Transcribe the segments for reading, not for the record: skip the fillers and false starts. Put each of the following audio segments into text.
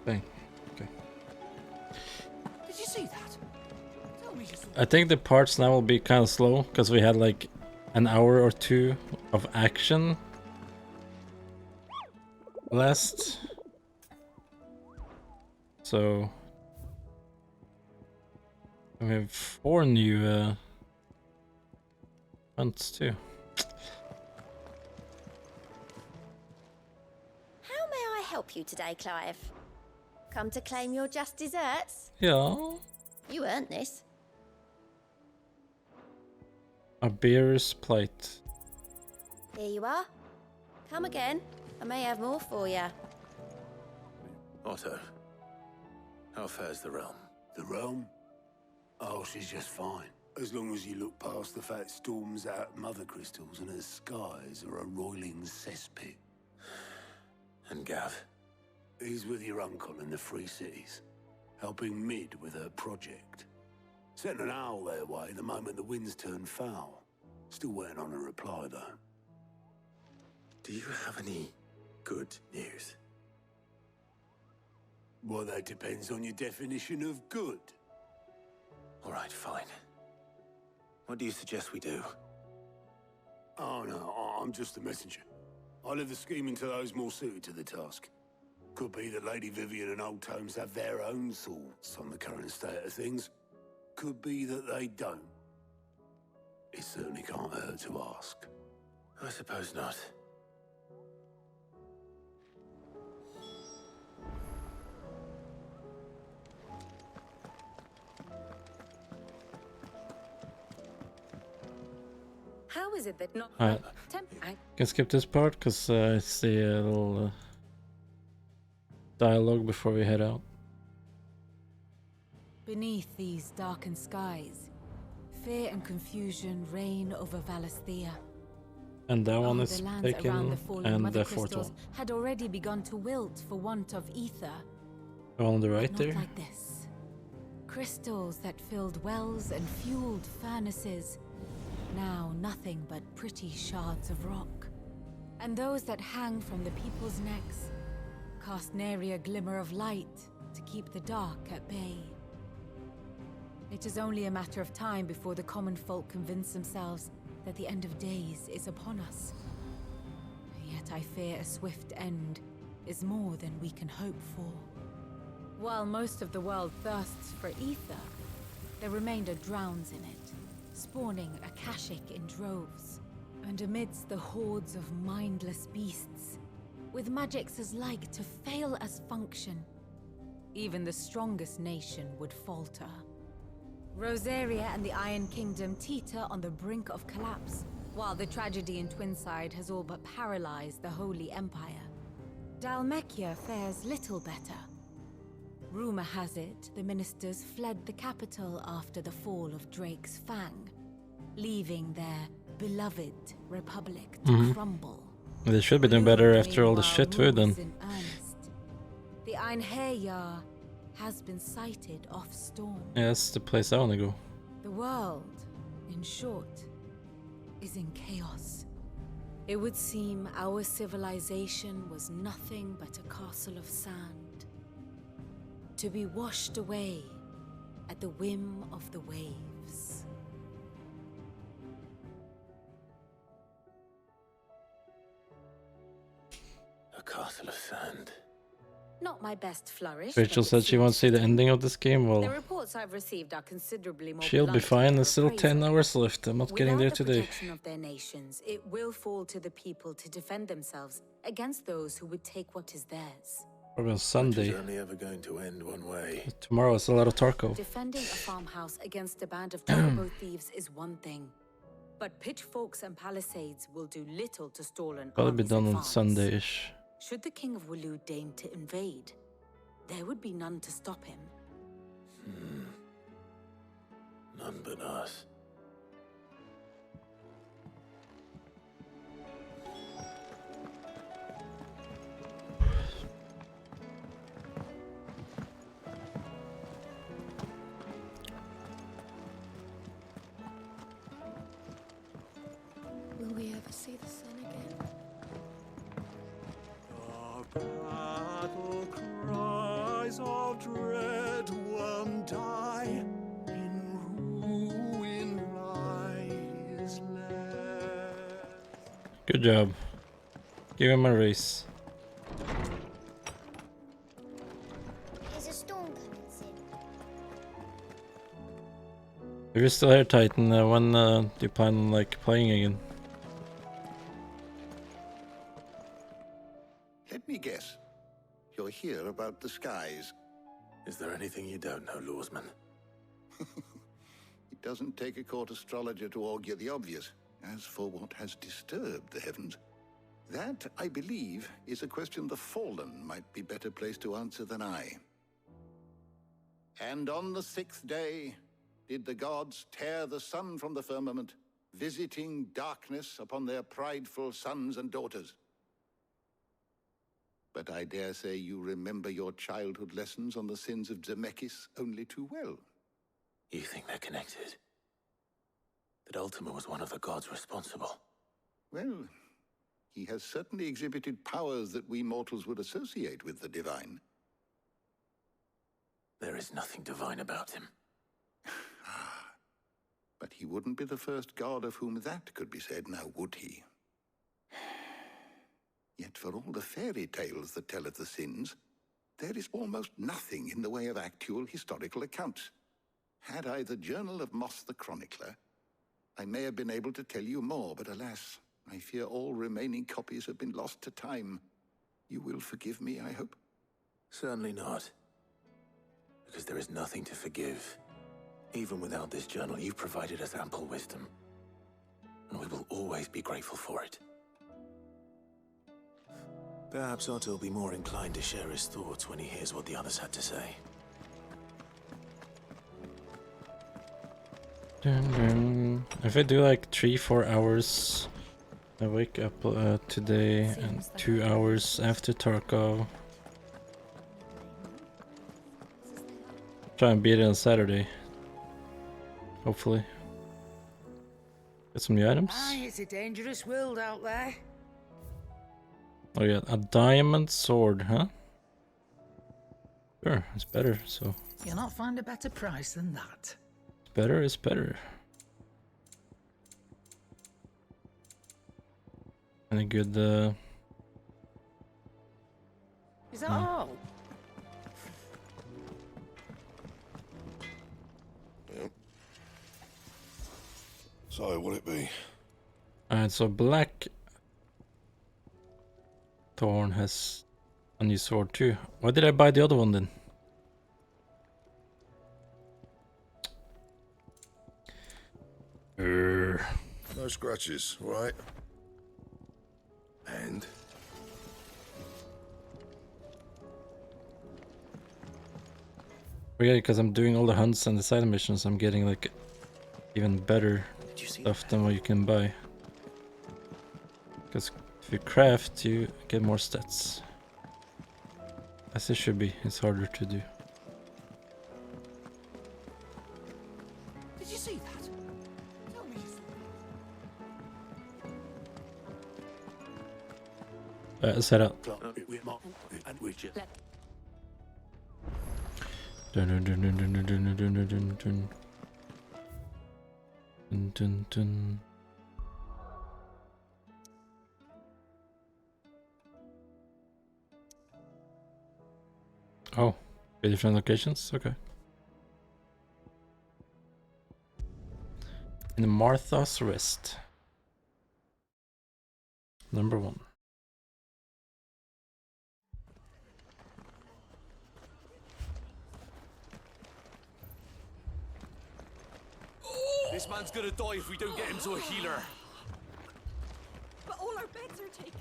thing. Okay. Did you see that? Tell me you saw I think the parts now will be kind of slow because we had like an hour or two of action last. So we have 4 new hunts too. How may I help you today, Clive? Come to claim your just desserts? Yeah. You earned this. A beer's plate. Here you are. Come again. I may have more for you. Otto, how fares the realm? The realm? Oh, she's just fine. As long as you look past the fact storms out mother crystals and her skies are a roiling cesspit. And Gav? He's with your uncle in the Free Cities, helping Mid with her project. Sent an owl their way the moment the winds turned foul. Still waiting on a reply, though. Do you have any good news? Well, that depends on your definition of good. All right, fine. What do you suggest we do? Oh, no, I'm just a messenger. I leave the scheming to those more suited to the task. Could be that Lady Vivian and Old Tomes have their own thoughts on the current state of things. Could be that they don't. It certainly can't hurt to ask. I suppose not. How is it that not Alright. Can skip this part because I see a little dialogue before we head out. beneath these darkened skies, fear and confusion reign over Valisthea. And that one Oh, is the lands around taken, the fallen and mother the fourth crystals one. had already begun to wilt for want of ether. The one on the But right not there. like this. Crystals that filled wells and fueled furnaces. Now nothing but pretty shards of rock. And those that hang from the people's necks cast nary a glimmer of light to keep the dark at bay. It is only a matter of time before the common folk convince themselves that the end of days is upon us. Yet I fear a swift end is more than we can hope for. While most of the world thirsts for ether, the remainder drowns in it, spawning Akashic in droves. And amidst the hordes of mindless beasts, with magics as like to fail as function, even the strongest nation would falter. Rosaria and the Iron Kingdom teeter on the brink of collapse, while the tragedy in Twinside has all but paralyzed the Holy Empire. Dalmekia fares little better. Rumor has it the ministers fled the capital after the fall of Drake's Fang, leaving their beloved republic to crumble. They should be doing better after all the shit we've done. In earnest. The Einherjar has been sighted off Storm. Yeah, that's the place I want to go. The world, in short, is in chaos. It would seem our civilization was nothing but a castle of sand, to be washed away at the whim of the waves. A castle of sand. Not my best flourish. Rachel but it said she wants to see the ending of this game. The Well, reports I've received are considerably more she'll be blunt fine. in There's still appraisal. 10 hours left. I'm not getting there Without the today. protection of their nations, it will fall to the people to defend themselves against those who would take what is theirs. Probably on Which Sunday. is only ever going to end one way. Tomorrow is a lot of Tarkov. Defending a farmhouse against a band of Turbo thieves is one thing, but pitchforks and palisades will do little to stall an Probably be army's done on advance. Sunday-ish. Should the King of Wulu deign to invade, there would be none to stop him. None but us. Will we ever see the sun again? Our battle cry cries of dread one die, in ruin lies left. Good job. Give him a race. There's a storm coming soon. If you're still here, Titan, when do you plan on like playing again? Let me guess. You're here about the skies. Is there anything you don't know, Lawsman? It doesn't take a court astrologer to augur the obvious. As for what has disturbed the heavens, that, I believe, is a question the Fallen might be better placed to answer than I. And on the 6th day did the gods tear the sun from the firmament, visiting darkness upon their prideful sons and daughters. But I dare say you remember your childhood lessons on the sins of Zemeckis only too well. You think they're connected? That Ultima was one of the gods responsible? Well, he has certainly exhibited powers that we mortals would associate with the divine. There is nothing divine about him. But he wouldn't be the first god of whom that could be said, now would he? Yet for all the fairy tales that tell of the sins, there is almost nothing in the way of actual historical accounts. Had I the Journal of Moss the Chronicler, I may have been able to tell you more, but alas, I fear all remaining copies have been lost to time. You will forgive me, I hope? Certainly not. Because there is nothing to forgive. Even without this journal, you've provided us ample wisdom. And we will always be grateful for it. Perhaps Otto will be more inclined to share his thoughts when he hears what the others had to say. Dun, dun. If I do like 3-4 hours, I wake up today and 2 hours after Tarkov. Try and beat it on Saturday. Hopefully. Get some new items. Aye, it's a dangerous world out there. Oh yeah, a diamond sword, huh? Sure, it's better, so. You'll not find a better price than that. Better is better. Any good, Is that all? Yep. So, will it be? Alright, so Black Thorn has a new sword too. Why did I buy the other one then? No scratches, right? And? Yeah, because I'm doing all the hunts and the side missions, I'm getting like even better Did you see stuff that? than what you can buy. Because if you craft, you get more stats. As it should be, it's harder to do. Did you see that? Tell me. Set up. And we just... Dun dun dun dun dun dun dun dun dun dun dun. Dun dun dun. Oh, 3 different locations? Okay. In Martha's Rest. Number 1. This man's gonna die if we don't get him to a healer. But all our beds are taken.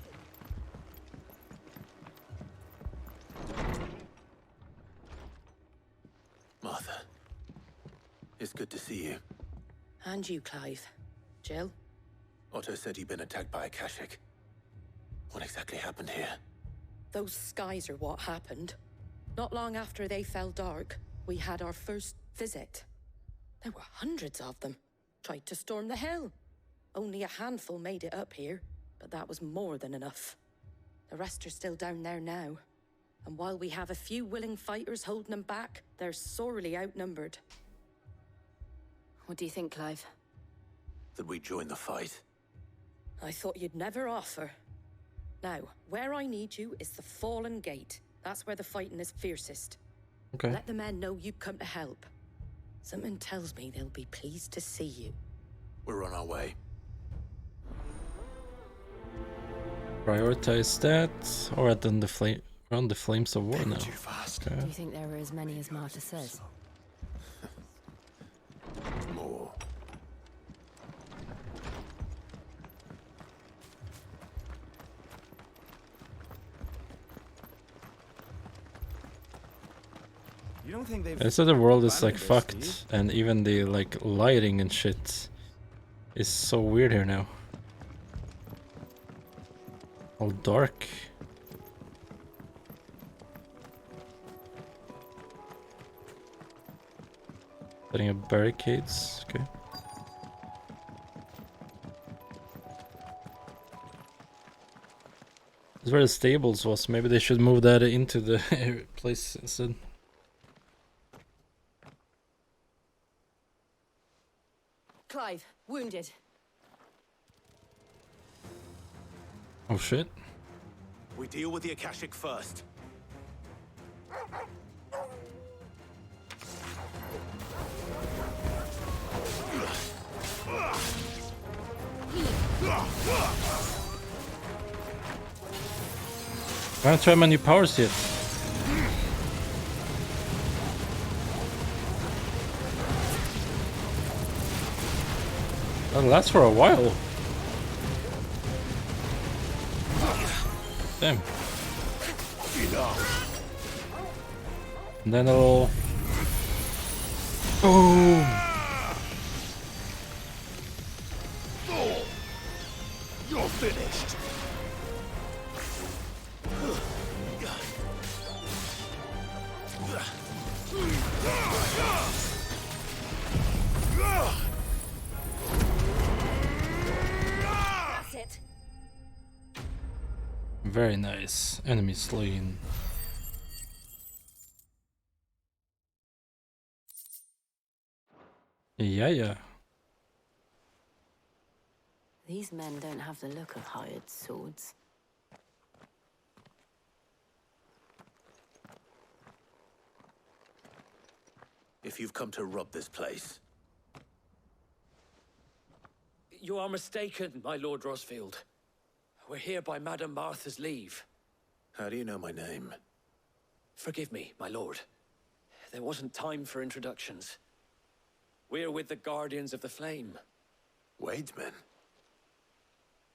Martha, it's good to see you. And you, Clive. Jill? Otto said you'd been attacked by a Kashik. What exactly happened here? Those skies are what happened. Not long after they fell dark, we had our first visit. There were hundreds of them. Tried to storm the hill. Only a handful made it up here, but that was more than enough. The rest are still down there now. And while we have a few willing fighters holding them back, they're sorely outnumbered. What do you think, Clive? That we join the fight. I thought you'd never offer. Now, where I need you is the Fallen Gate. That's where the fighting is fiercest. Okay. Let the men know you've come to help. Something tells me they'll be pleased to see you. We're on our way. Prioritize that, or at then the flame. We're on the flames of war now. Too fast. Okay. Do you think there are as many as Marta says? More. You don't think they've... They said the world is like abandoned us, fucked, and even the like lighting and shit is so weird here now. All dark. Setting up barricades. Okay. This is where the stables was. Maybe they should move that into the place instead. Clive, wounded. Oh shit. We deal with the Akashic first. I haven't tried my new powers yet. That'll last for a while. Damn. And then it'll... Boom! You're finished. That's it. Very nice. Enemy slain. Yeah. These men don't have the look of hired swords. If you've come to rob this place, You are mistaken, my Lord Rosfield. We're here by Madame Martha's leave. how do you know my name? Forgive me, my lord. There wasn't time for introductions. We're with the Guardians of the Flame. Wade's men?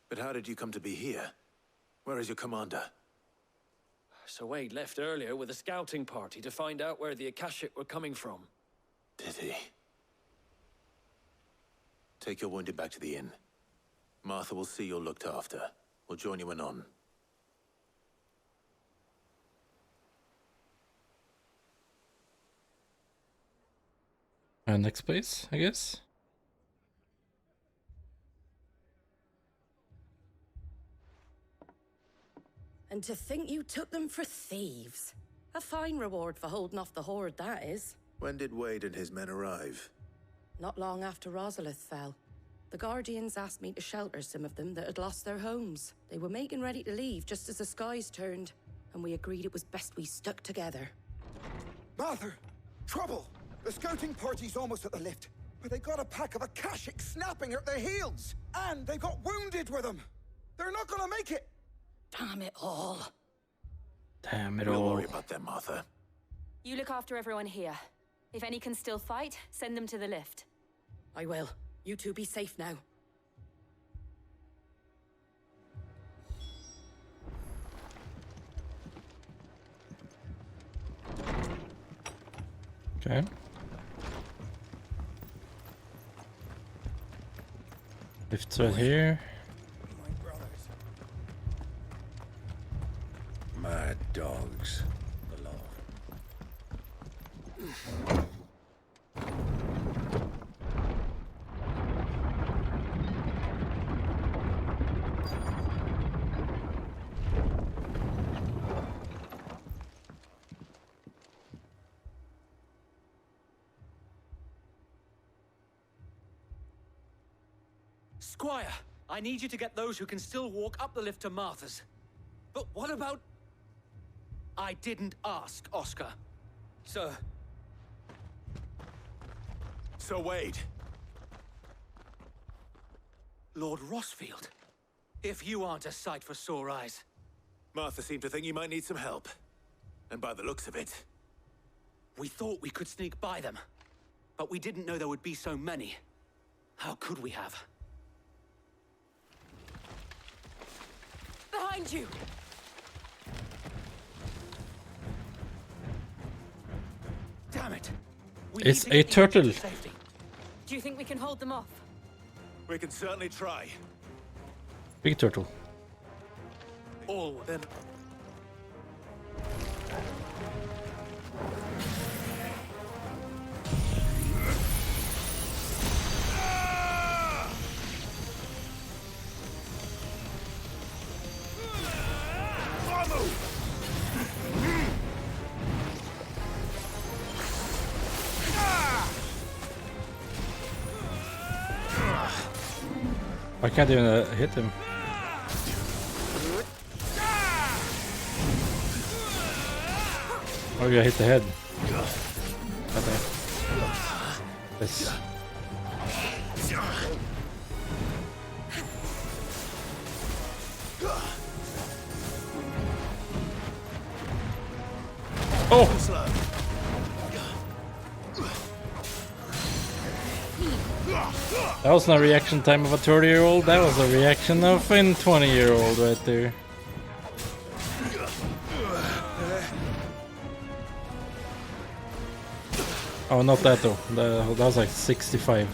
But how did you come to be here? Where is your commander? Sir Wade left earlier with a scouting party to find out where the Akashic were coming from. Did he? Take your wounded back to the inn. Martha will see you're looked after. We'll join you anon. Next place, I guess. And to think you took them for thieves. A fine reward for holding off the horde, that is. When did Wade and his men arrive? Not long after Rosalith fell. The Guardians asked me to shelter some of them that had lost their homes. They were making ready to leave just as the skies turned, and we agreed it was best we stuck together. Martha! Trouble! The scouting party's almost at the lift, but they got a pack of Akashic snapping at their heels! And they got wounded with them! They're not gonna make it! Damn it all. Damn it We'll all. worry about them, Martha. You look after everyone here. If any can still fight, send them to the lift. I will. You two be safe now. Okay. Lift's right here. Mad dogs. Squire, I need you to get those who can still walk up the lift to Martha's. But what about... I didn't ask, Oscar. Sir. So Wade. Lord Rossfield. If you aren't a sight for sore eyes. Martha seemed to think you might need some help. And by the looks of it... We thought we could sneak by them. But we didn't know there would be so many. How could we have? Behind you! Damn it! We It's need to a get the engine turtle. to safety. Do you think we can hold them off? We can certainly try. Big turtle. All then. I can't even hit him. Oh, I hit the head. Okay. Yes. Oh! That was not a reaction time of a 30-year-old, that was a reaction of a 20-year-old right there. Oh, not that though. That was like 65.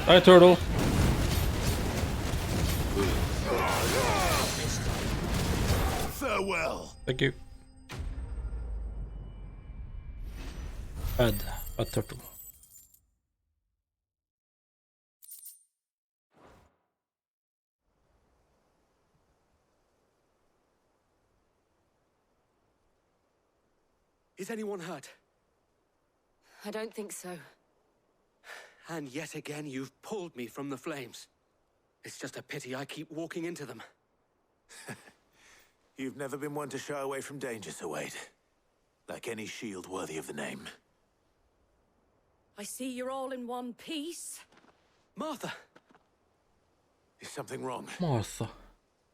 Hi, turtle. Farewell. Thank you. Bad turtle. Is anyone hurt? I don't think so. And yet again, you've pulled me from the flames. It's just a pity I keep walking into them. You've never been one to shy away from danger, Sir Wade. Like any shield worthy of the name. I see you're all in one piece. Martha! Is something wrong? Martha.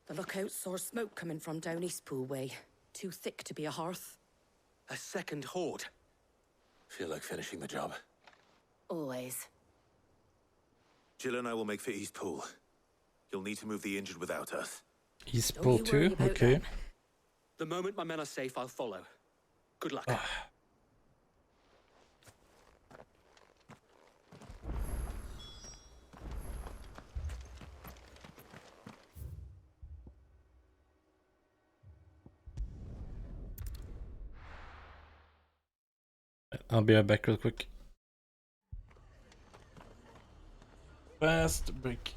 The lookout saw smoke coming from down Eastpool way. Too thick to be a hearth. A second horde. Feel like finishing the job. Always. Jill and I will make for Eastpool. You'll need to move the injured without us. Eastpool too? Okay. The moment my men are safe, I'll follow. Good luck. I'll be right back real quick. Fast break.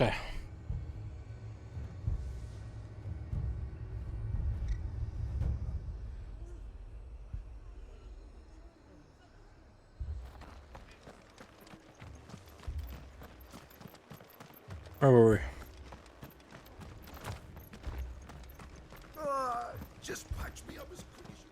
Okay. Where were we? Just patch me up as quick as you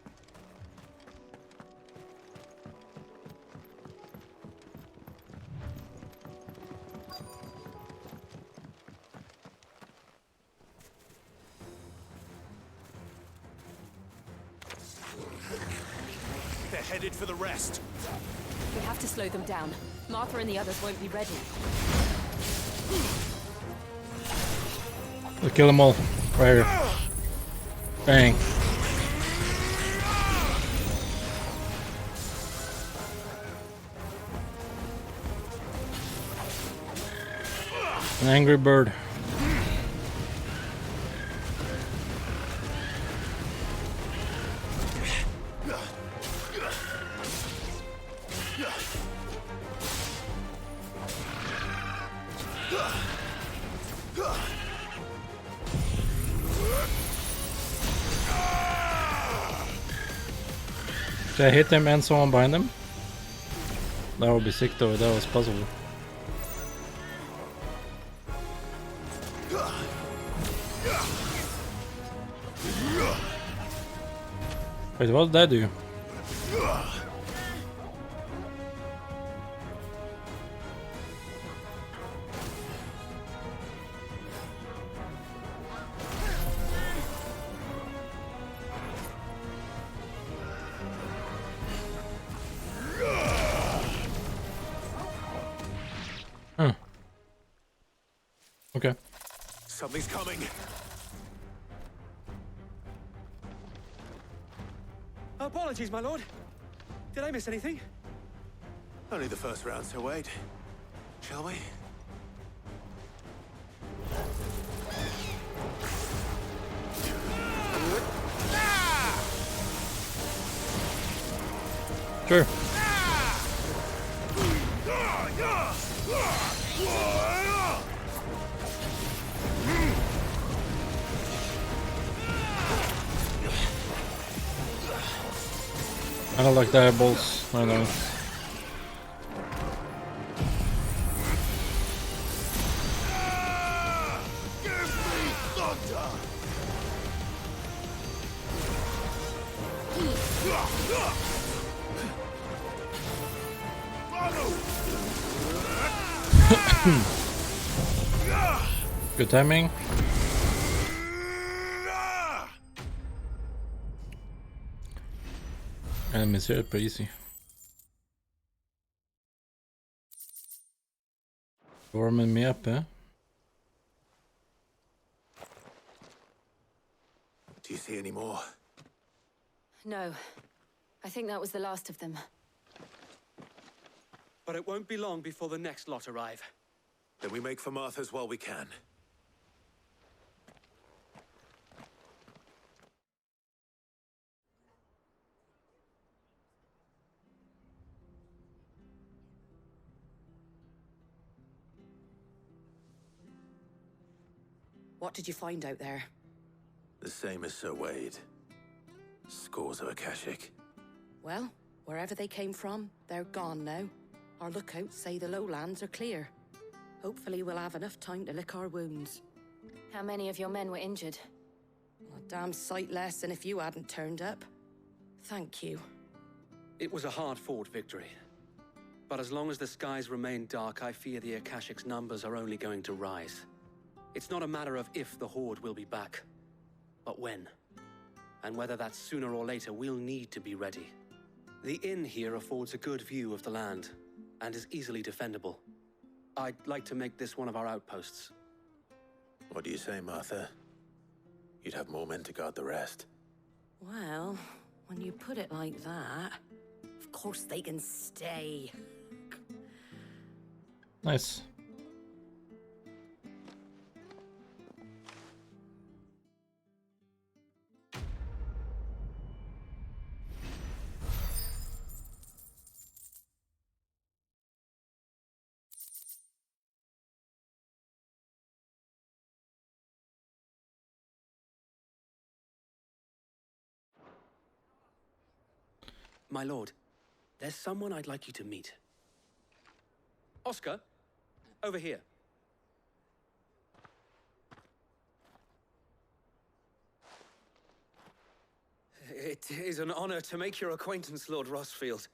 They're headed for the rest. We have to slow them down. Martha and the others won't be ready. We'll kill them all. Right here. Bang. An angry bird. Did I hit him and someone behind him? That would be sick though, that was possible. Wait, what did that do? Okay. Something's coming. Apologies, my lord. Did I miss anything? Only the first round, so wait. Shall we? Sure. I don't like the eyeballs, I know. Good timing. Enemies here are pretty easy. Warming me up, eh? Do you see any more? No. I think that was the last of them. But it won't be long before the next lot arrive. Then we make for Martha's while we can. What did you find out there? The same as Sir Wade. Scores of Akashic. Well, wherever they came from, they're gone now. Our lookouts say the lowlands are clear. Hopefully we'll have enough time to lick our wounds. How many of your men were injured? A damn sight less than if you hadn't turned up. Thank you. It was a hard-fought victory. But as long as the skies remain dark, I fear the Akashic's numbers are only going to rise. It's not a matter of if the Horde will be back, but when. And whether that's sooner or later, we'll need to be ready. The inn here affords a good view of the land, and is easily defendable. I'd like to make this one of our outposts. What do you say, Martha? You'd have more men to guard the rest. Well, when you put it like that, of course they can stay. Nice. My lord, there's someone I'd like you to meet. Oscar, over here. It is an honor to make your acquaintance, Lord Rossfield.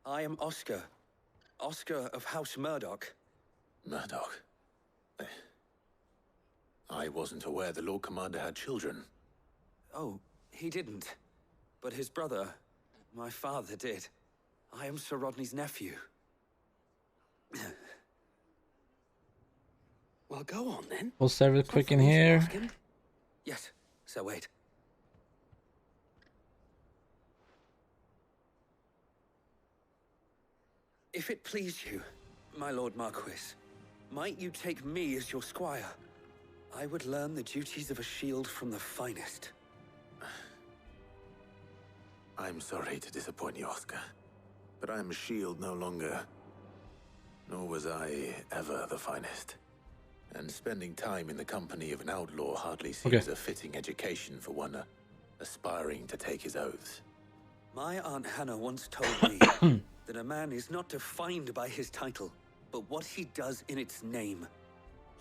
I am Oscar. Oscar of House MrHawk. MrHawk? I wasn't aware the Lord Commander had children. Oh, he didn't. But his brother, my father, did. I am Sir Rodney's nephew. Well, go on then. We'll save it quick in Something you here. ask him? Yes, so wait. If it please you, my Lord Marquis, might you take me as your squire? I would learn the duties of a shield from the finest. I'm sorry to disappoint you, Oscar, but I am a shield no longer. Nor was I ever the finest. And spending time in the company of an outlaw hardly seems a fitting education for one aspiring to take his oaths. My Aunt Hannah once told me that a man is not defined by his title, but what he does in its name.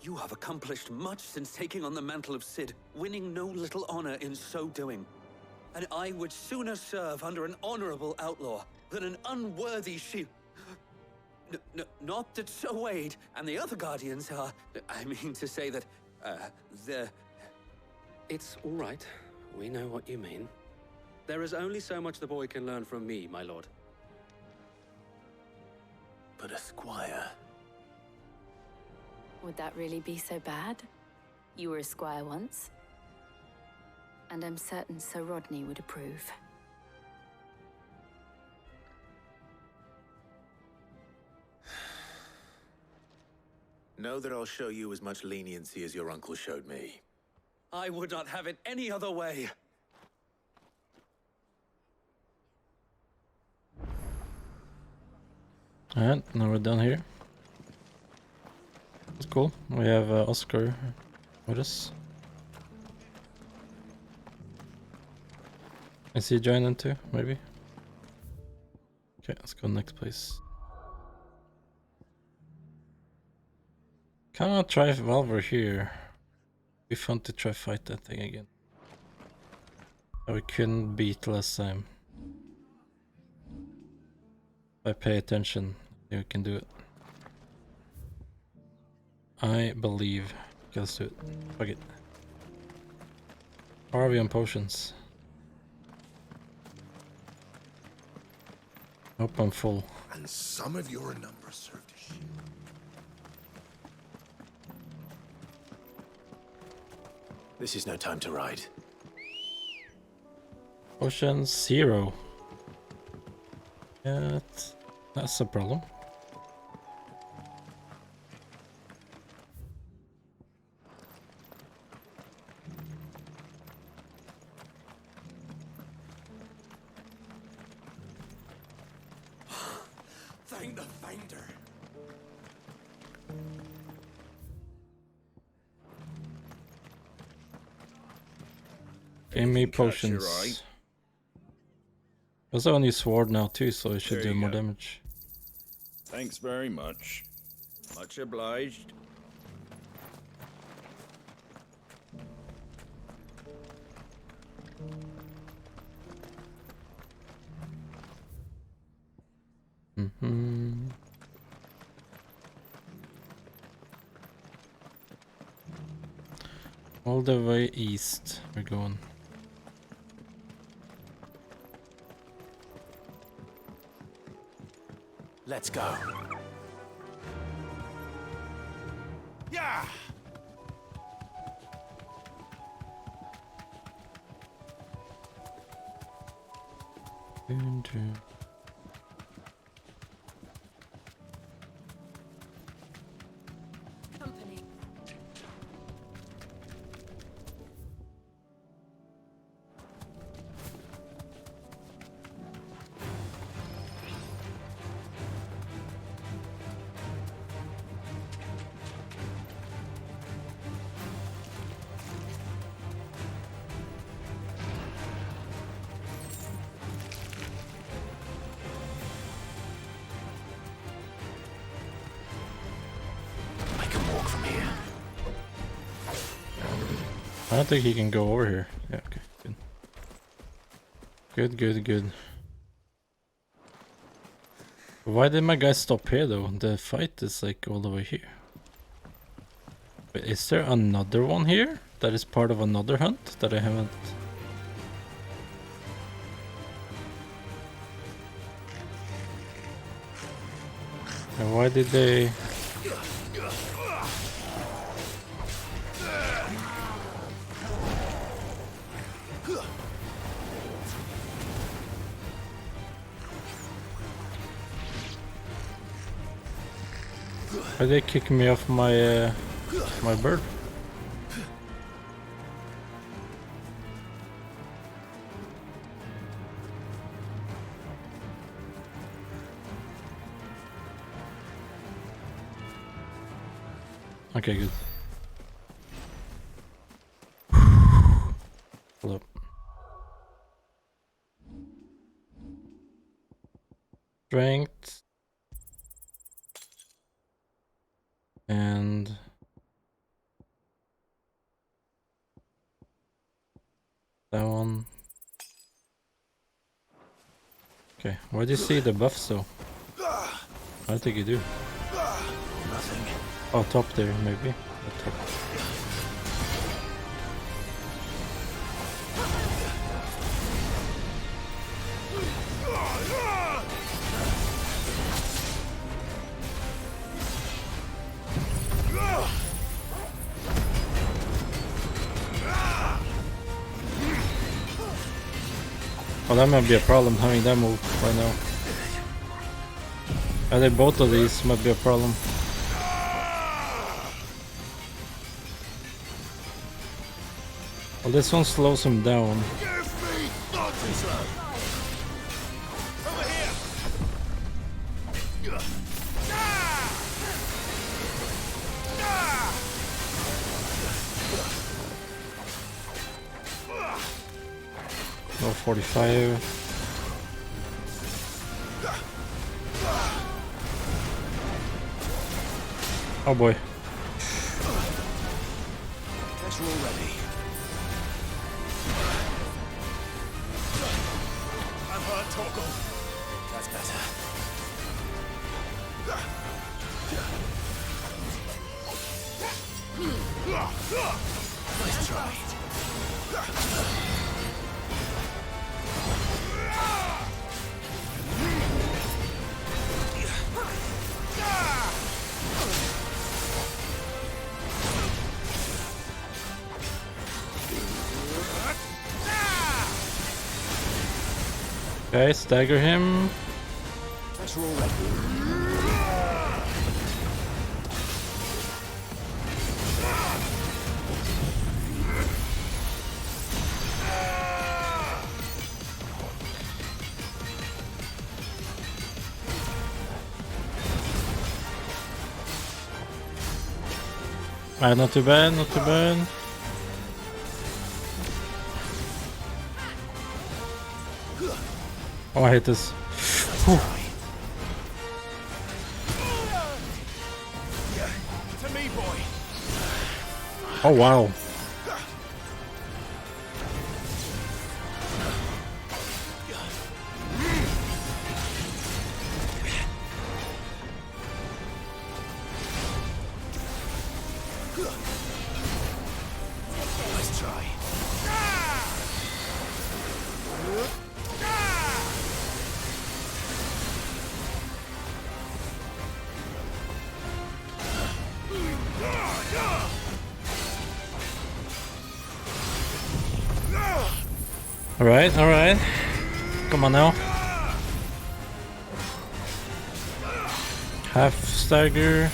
You have accomplished much since taking on the mantle of Cid, winning no little honor in so doing. And I would sooner serve under an honorable outlaw than an unworthy shield. Not that Sir Wade and the other guardians are... I mean to say that, they're... It's all right. We know what you mean. There is only so much the boy can learn from me, my lord. But a squire... Would that really be so bad? You were a squire once. And I'm certain Sir Rodney would approve. Know that I'll show you as much leniency as your uncle showed me. I would not have it any other way. Alright, now we're done here. That's cool. We have Oscar with us. Is he joining too, maybe? Okay, let's go next place. Cannot try while we're here. Be fun to try fight that thing again. That we couldn't beat last time. If I pay attention, we can do it. I believe. Okay, let's do it. Fuck it. How are we on potions? Hope I'm full. And some of your number served a shield. This is no time to ride. Potion 0. Yeah, that's a problem. Thank the finder. Give me potions. Also a new sword now too, so it should do more damage. Thanks very much. Much obliged. All the way east we're going. Let's go. Yeah. Company. don't think he can go over here. Yeah, okay, good. Good. Why did my guy stop here though? The fight is like all the way here. Wait, is there another one here? That is part of another hunt that I haven't... And why did they... Why they kick me off my my bird? Okay, good. Hold up. Strength. And that one. Okay, where do you see the buffs though? I don't think you do. Nothing. Oh, top there, maybe. At top. Oh, that might be a problem having that move right now. I think both of these might be a problem. Well, this one slows him down. Oh, 45. Oh boy. Guess we're all ready. I'm hurt, Torgal. That's better. Nice try. Okay, stagger him. Let's roll ready. Alright, not too bad, not too bad. Oh, I hate this. Whew. To me, boy. Oh, wow. Nice try. Alright, alright. Come on now. Half stagger.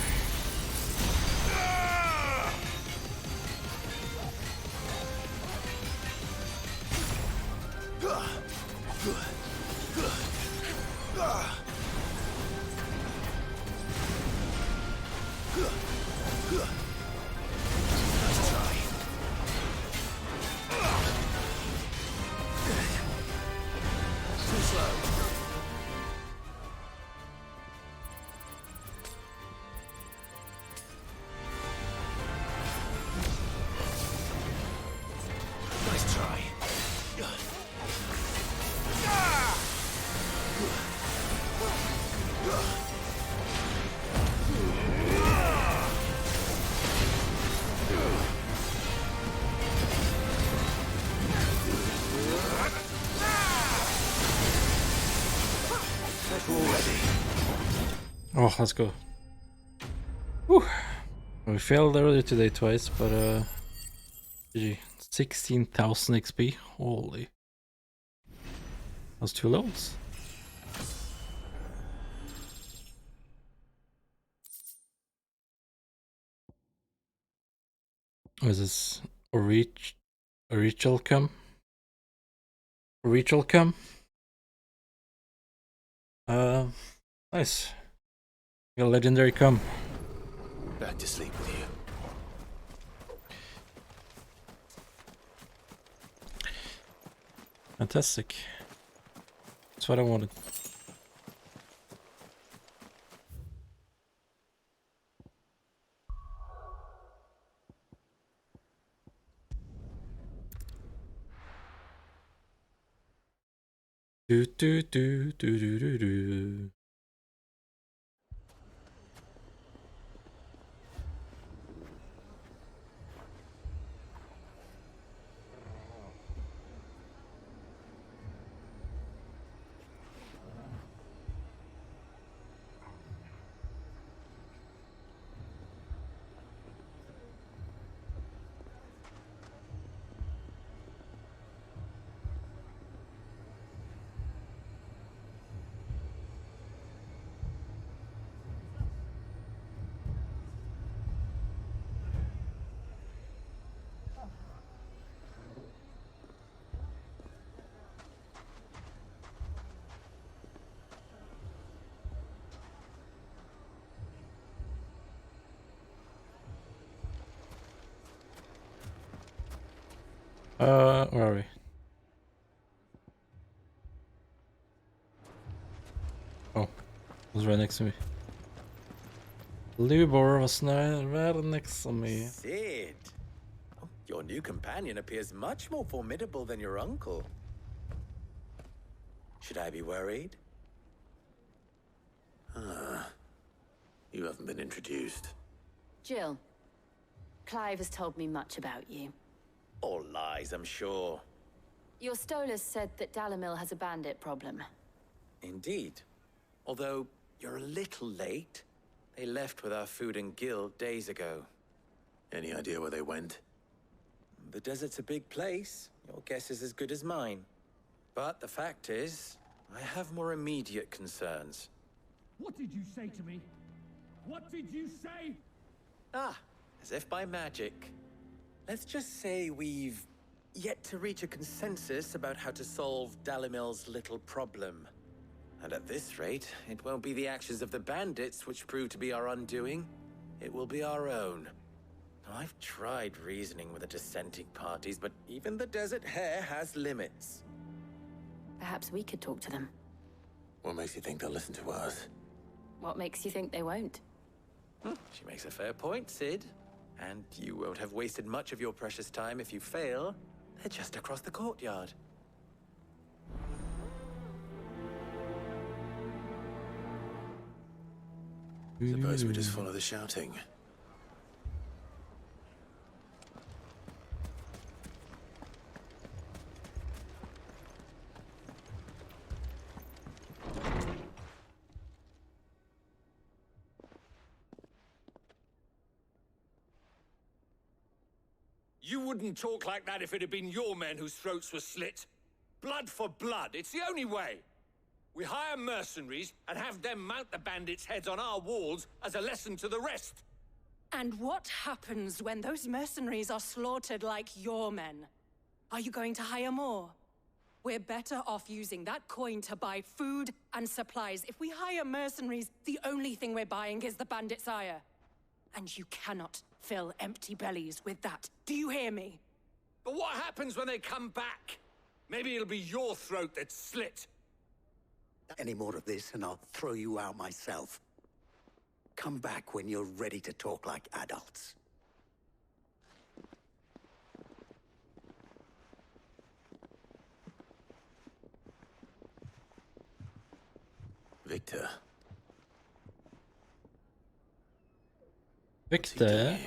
Oh, let's go. Whew. We failed earlier today twice, but GG. 16,000 XP. Holy. That's 2 levels. Is this Orichal come? Orichal come? Nice. Got a legendary come. Back to sleep with you. Fantastic. That's what I wanted. Do do do do do do do. Where are we? Oh, it was right next to me. Lubor was right next to me. Sid! Oh, your new companion appears much more formidable than your uncle. Should I be worried? You haven't been introduced. Jill, Clive has told me much about you. All lies, I'm sure. Your Stolas said that Dalamil has a bandit problem. Indeed. Although, you're a little late. They left with our food and guild days ago. Any idea where they went? The desert's a big place. Your guess is as good as mine. But the fact is, I have more immediate concerns. What did you say to me? What did you say? Ah, as if by magic. Let's just say we've yet to reach a consensus about how to solve Dalimil's little problem. And at this rate, it won't be the actions of the bandits which prove to be our undoing. It will be our own. Now, I've tried reasoning with the dissenting parties, but even the Desert Hare has limits. Perhaps we could talk to them. What makes you think they'll listen to us? What makes you think they won't? She makes a fair point, Sid. And you won't have wasted much of your precious time if you fail. They're just across the courtyard. Suppose we just follow the shouting. You wouldn't talk like that if it had been your men whose throats were slit. Blood for blood, it's the only way. We hire mercenaries and have them mount the bandits' heads on our walls as a lesson to the rest. And what happens when those mercenaries are slaughtered like your men? Are you going to hire more? We're better off using that coin to buy food and supplies. If we hire mercenaries, the only thing we're buying is the bandit's ire. And you cannot fill empty bellies with that. Do you hear me? But what happens when they come back? Maybe it'll be your throat that's slit. Any more of this and I'll throw you out myself. Come back when you're ready to talk like adults. Victor. Victor?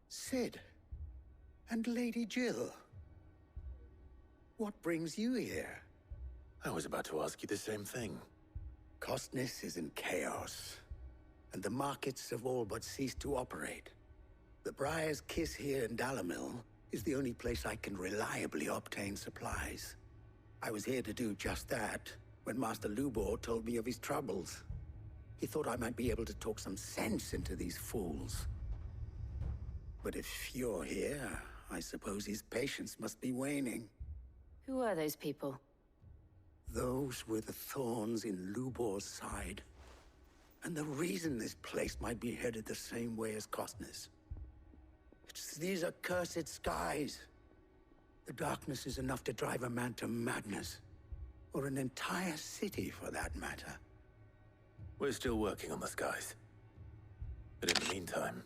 Sid. And Lady Jill. What brings you here? I was about to ask you the same thing. Costness is in chaos, and the markets have all but ceased to operate. The Briar's Kiss here in Dalamil is the only place I can reliably obtain supplies. I was here to do just that when Master Lubor told me of his troubles. He thought I might be able to talk some sense into these fools. But if you're here, I suppose his patience must be waning. Who are those people? Those were the thorns in Lubor's side. And the reason this place might be headed the same way as Costner's. It's these accursed skies. The darkness is enough to drive a man to madness. Or an entire city, for that matter. We're still working on the skies. But in the meantime,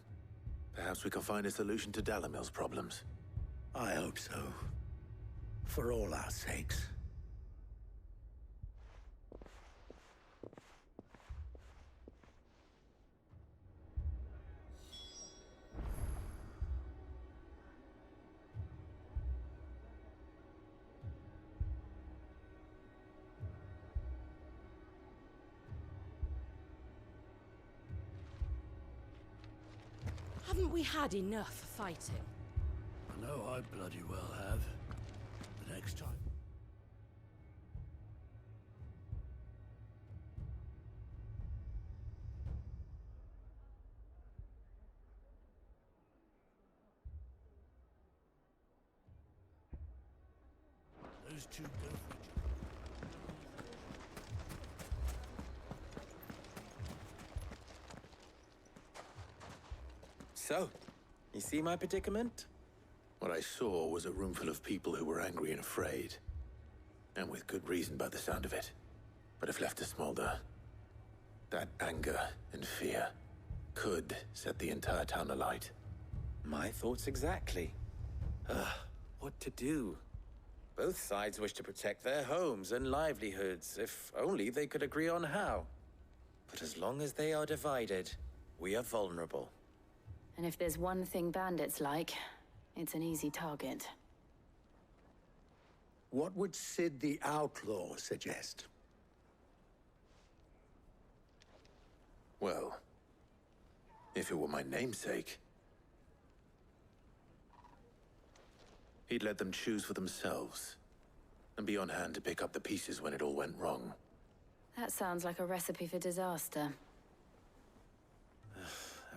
perhaps we can find a solution to Dalamil's problems. I hope so. For all our sakes. Haven't we had enough fighting? I know I bloody well have. The next time. Those two go for each other. So, you see my predicament? What I saw was a room full of people who were angry and afraid. And with good reason by the sound of it. But if left to smolder, that anger and fear could set the entire town alight. My thoughts exactly. What to do? Both sides wish to protect their homes and livelihoods, if only they could agree on how. But as long as they are divided, we are vulnerable. And if there's one thing bandits like, it's an easy target. What would Sid the Outlaw suggest? Well, if it were my namesake, he'd let them choose for themselves and be on hand to pick up the pieces when it all went wrong. That sounds like a recipe for disaster.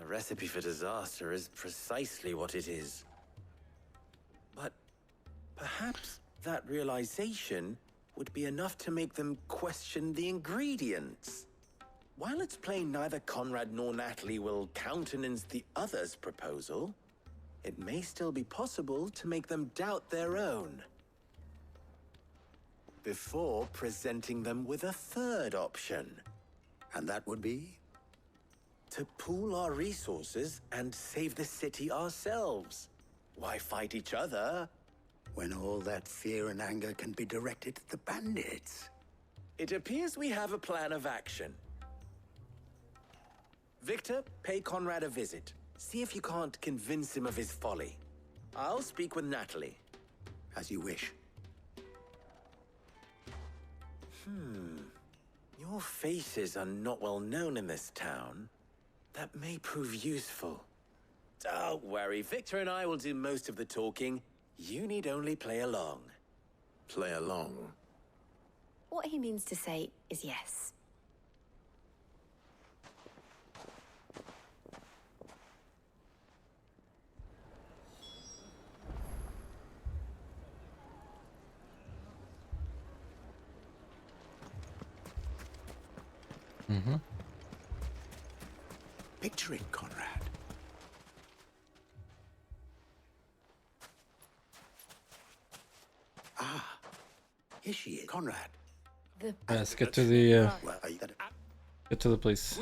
A recipe for disaster is precisely what it is. But perhaps that realization would be enough to make them question the ingredients. While it's plain neither Conrad nor Natalie will countenance the other's proposal, it may still be possible to make them doubt their own. Before presenting them with a third option. And that would be? To pool our resources and save the city ourselves. Why fight each other? When all that fear and anger can be directed at the bandits. It appears we have a plan of action. Victor, pay Conrad a visit. See if you can't convince him of his folly. I'll speak with Natalie. As you wish. Your faces are not well known in this town. That may prove useful. Don't worry, Victor and I will do most of the talking. You need only play along. Play along? What he means to say is yes. Mm-hmm. Picture it, Conrad. Ah, here she is, Conrad. Let's get to the place.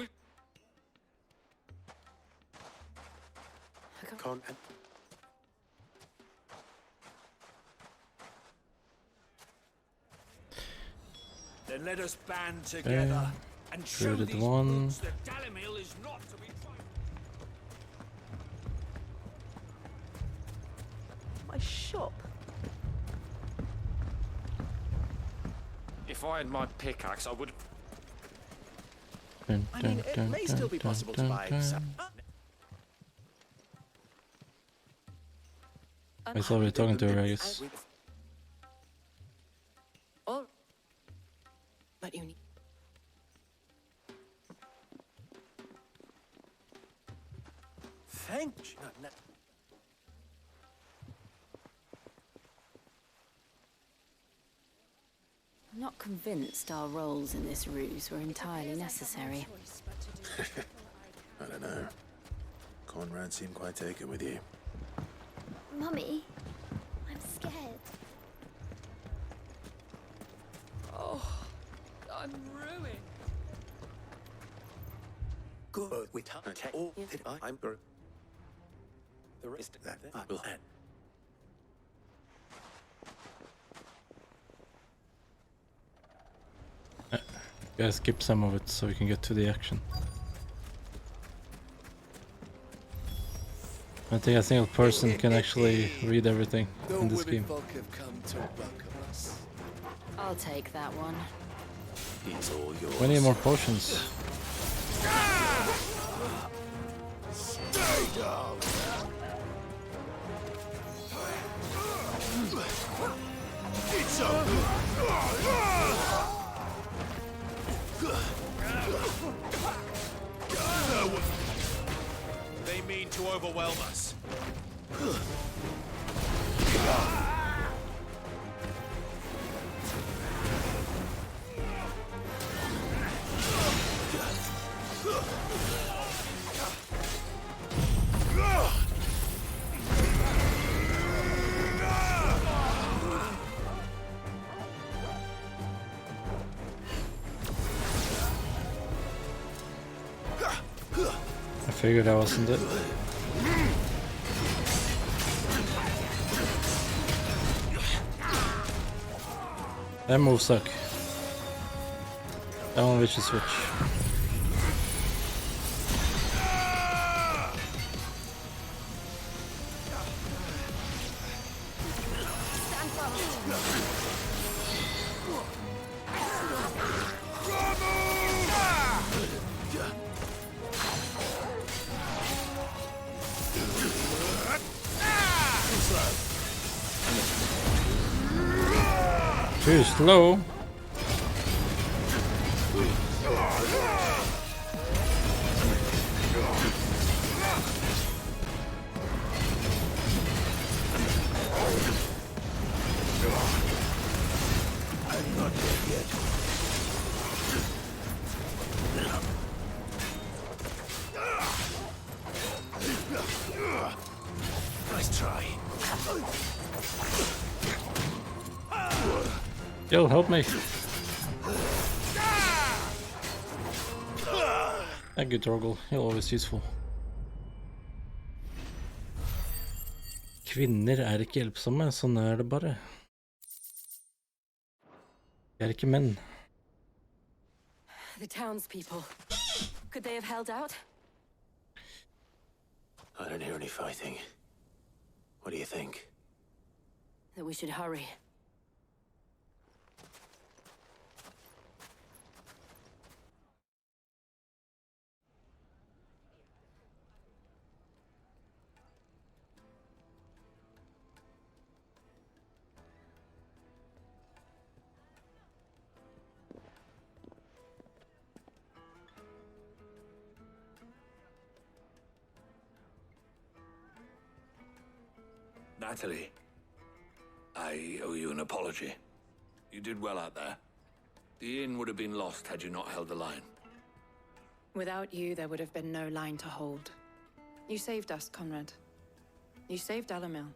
Conrad. Then let us band together and show Created these one. boots that Dalimil is not to be trifled. My shop. If I had my pickaxe, I would. Dun, I mean, dun, it dun, may dun, still be dun, possible to dun, buy dun. some. I thought we were talking to her, I guess. Oh, but you need. Thank you. I'm not convinced our roles in this ruse were entirely necessary. I don't know. Conrad seemed quite taken with you. Mummy, I'm scared. Oh, I'm ruined. Good with her. Oh, did I'm good. The rest That I will add. Gotta skip some of it so we can get to the action. I think a single person can actually read everything in this game. folk have come to welcome us. I'll take that one. He's all yours. We need more potions. Stay down. It's They mean to overwhelm us. I figured that wasn't it. That move suck. That one we should switch. Too slow. I'm not dead yet. Nice try. Yo, help me. Thank you, Torgal. You're always useful. Kvinner er ikke hjelpsomme, sånn er det bare. De er ikke menn. The townspeople. Could they have held out? I don't hear any fighting. What do you think? That we should hurry. Natalie, I owe you an apology. You did well out there. The inn would have been lost had you not held the line. Without you, there would have been no line to hold. You saved us, Conrad. You saved Dalimil.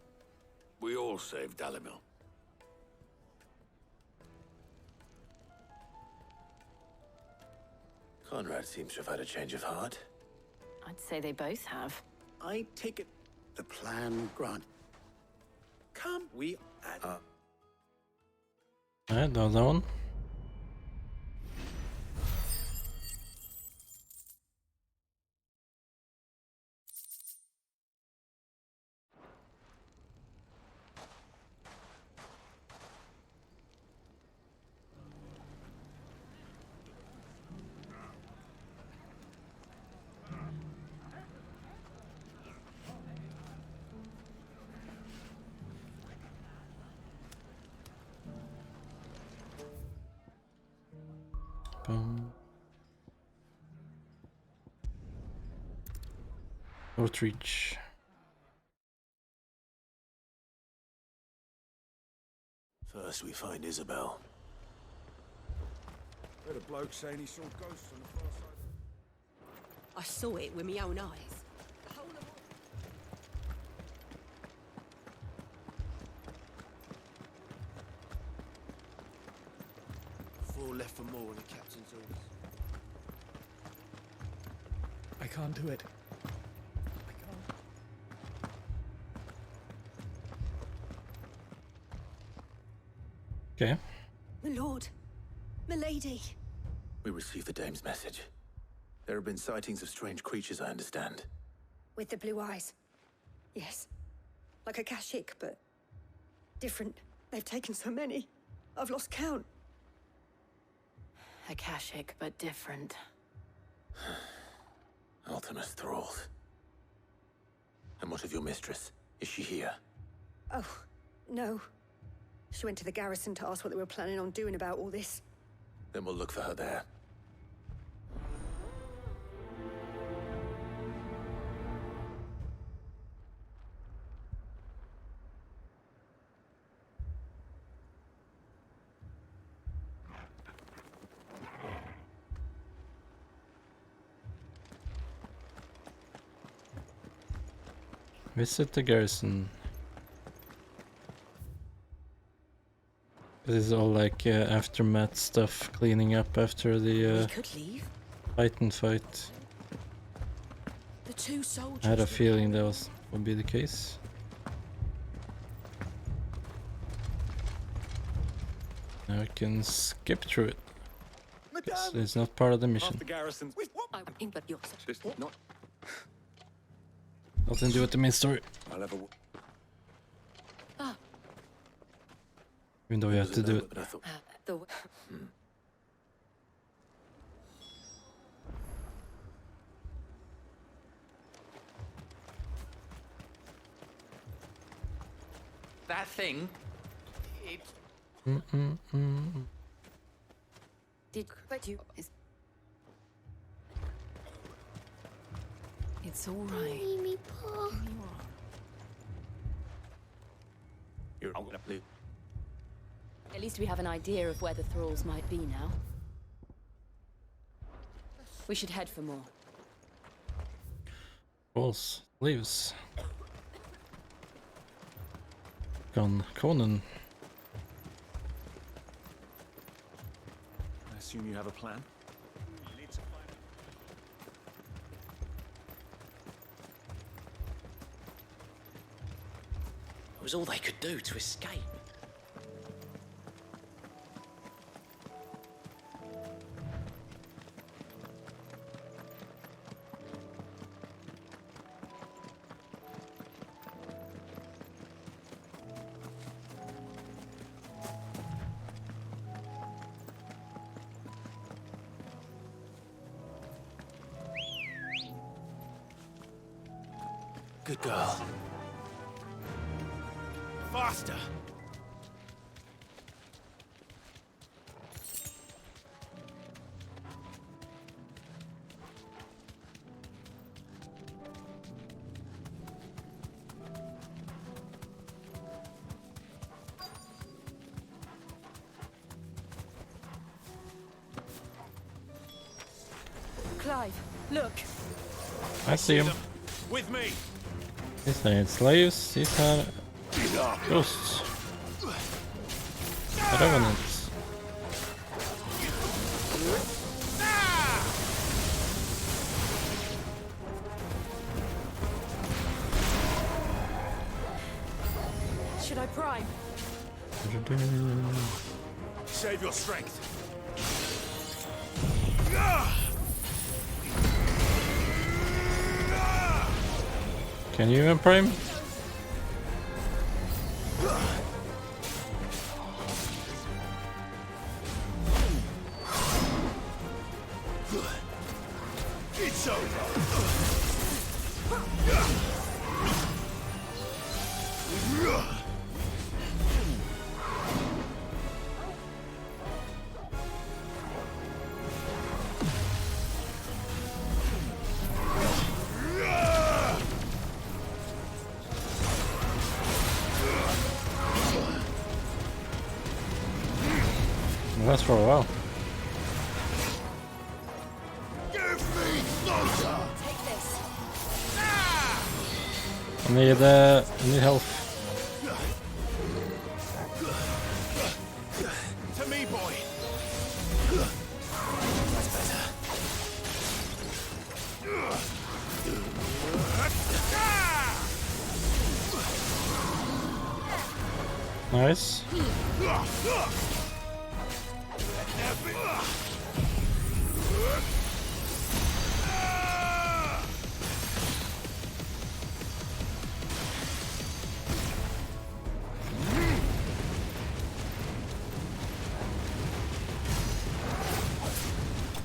We all saved Dalimil. Conrad seems to have had a change of heart. I'd say they both have. I take it the plan, Grant. Come, we. Alright, that one. bum. Outreach. First we find Isabel. Heard a bloke saying he saw ghosts on the far side. I saw it with my own eyes. The whole of Four left for more in the captain's orders. I can't do it. Okay. My lord, my lady. We received the dame's message. There have been sightings of strange creatures, I understand. With the blue eyes. Yes. Like a Kashik, but different. They've taken so many. I've lost count. Akashic, but different. Ultimus thralls. And what of your mistress? Is she here? Oh, no. She went to the garrison to ask what they were planning on doing about all this. Then we'll look for her there. Visit the garrison. This is all like aftermath stuff, cleaning up after the Titan fight. The two soldiers. I had a feeling that would be the case. Now I can skip through it. It's not part of the mission. The garrisons. Not. Nothing to do with the main story. I'll have a. Even though we have to do it. That thing. It. But you. It's all right. You're all gonna blue. At least we have an idea of where the thralls might be now. We should head for more. False leaves. Gone Conan. I assume you have a plan? It was all they could do to escape. Good girl. Faster! Clive, look. I see him. With me! These are slaves, these are ghosts. Revenants. Should I prime? Save your strength. Can you even prime? It's over. lasts for a while. Give me closer! Take this. I need help. To me, boy. That's better. Nice.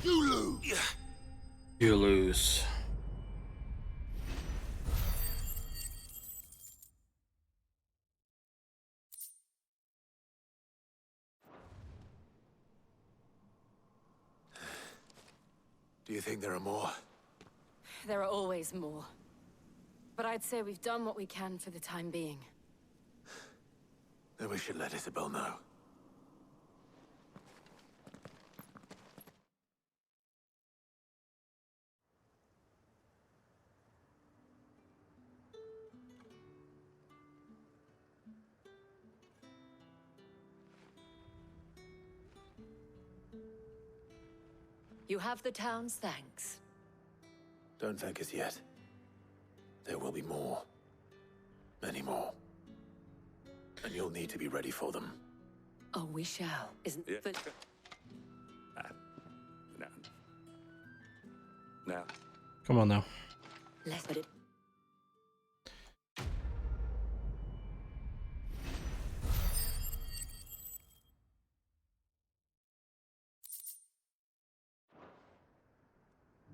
You lose. You lose. Do you think there are more? There are always more. But I'd say we've done what we can for the time being. Then we should let Isabel know. You have the town's thanks. Don't thank us yet. There will be more. Many more. And you'll need to be ready for them. Oh, we shall. Isn't Yeah. but No. No. Come on now. less but it.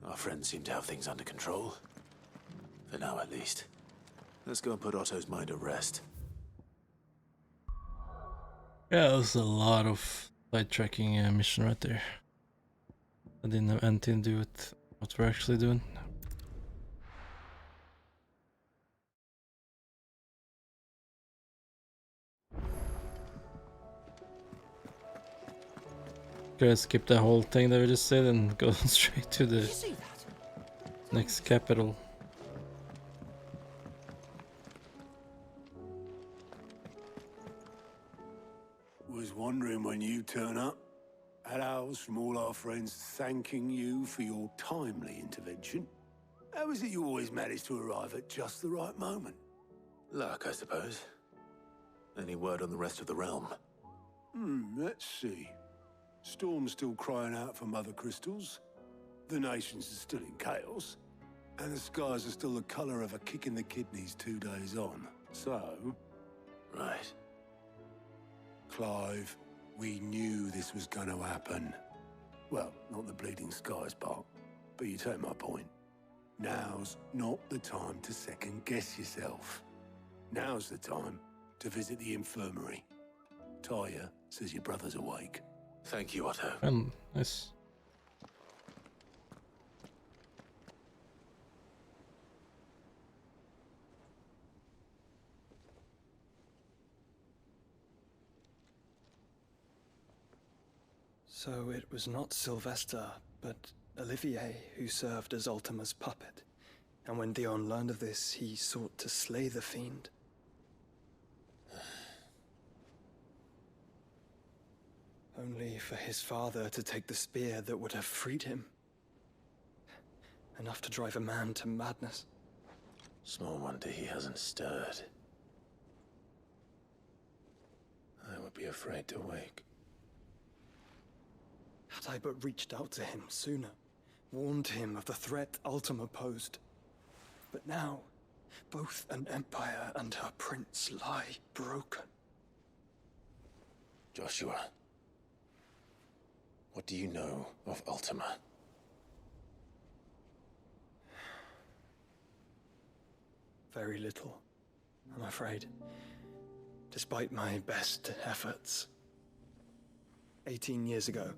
Our friends seem to have things under control. For now, at least. Let's go and put Otto's mind at rest. Yeah, it was a lot of sidetracking mission right there. I didn't have anything to do with what we're actually doing. Could I skip the whole thing that we just said and go straight to the next capital? Was wondering when you turn up. Had owls from all our friends thanking you for your timely intervention. How is it you always manage to arrive at just the right moment? Luck, I suppose. Any word on the rest of the realm? Let's see. Storm's still crying out for mother crystals. The nations are still in chaos. And the skies are still the color of a kick in the kidneys 2 days on. So... Right. Clive, we knew this was going to happen. Well, not the bleeding skies part, but you take my point. Now's not the time to second-guess yourself. Now's the time to visit the infirmary. Taya says your brother's awake. Thank you, Otto. Nice. So it was not Sylvester, but Olivier who served as Ultima's puppet. And when Dion learned of this, he sought to slay the fiend. Only for his father to take the spear that would have freed him. Enough to drive a man to madness. Small wonder he hasn't stirred. I would be afraid to wake. Had I but reached out to him sooner, warned him of the threat Ultima posed. But now, both an empire and her prince lie broken. Joshua, what do you know of Ultima? Very little, I'm afraid. Despite my best efforts. 18 years ago,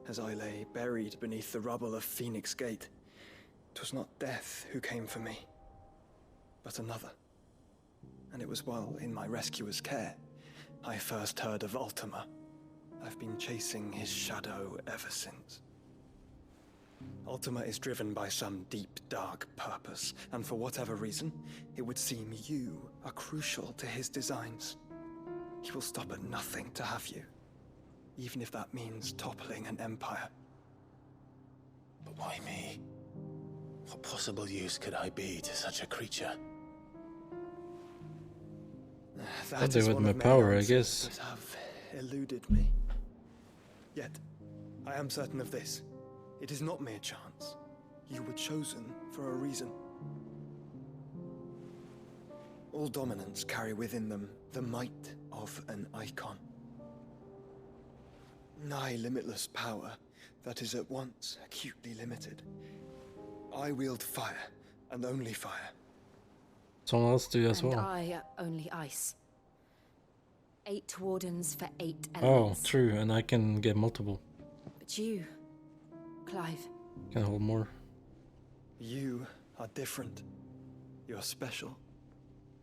as I lay buried beneath the rubble of Phoenix Gate, 'twas not death who came for me, but another. And it was while in my rescuer's care, I first heard of Ultima, I've been chasing his shadow ever since. Ultima is driven by some deep, dark purpose, and for whatever reason, it would seem you are crucial to his designs. He will stop at nothing to have you, even if that means toppling an empire. But why me? What possible use could I be to such a creature? That do is with one my of many power, I answers guess. that have eluded me. Yet, I am certain of this. It is not mere chance. You were chosen for a reason. All dominants carry within them the might of an icon. Nigh limitless power that is at once acutely limited. I wield fire, and only fire. Someone else do as And well. I only ice. 8 wardens for 8 Oh, elements. true, and I can get multiple. But you, Clive, Can hold more. You are different. You're special.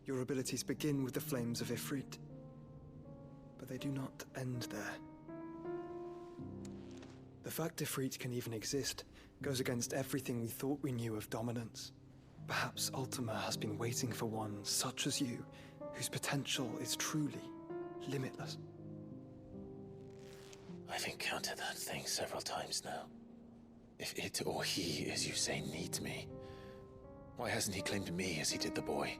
Your abilities begin with the flames of Ifrit. But they do not end there. The fact Ifrit can even exist goes against everything we thought we knew of dominance. Perhaps Ultima has been waiting for one such as you, whose potential is truly limitless. I've encountered that thing several times now. If it or he, as you say, needs me, why hasn't he claimed me as he did the boy?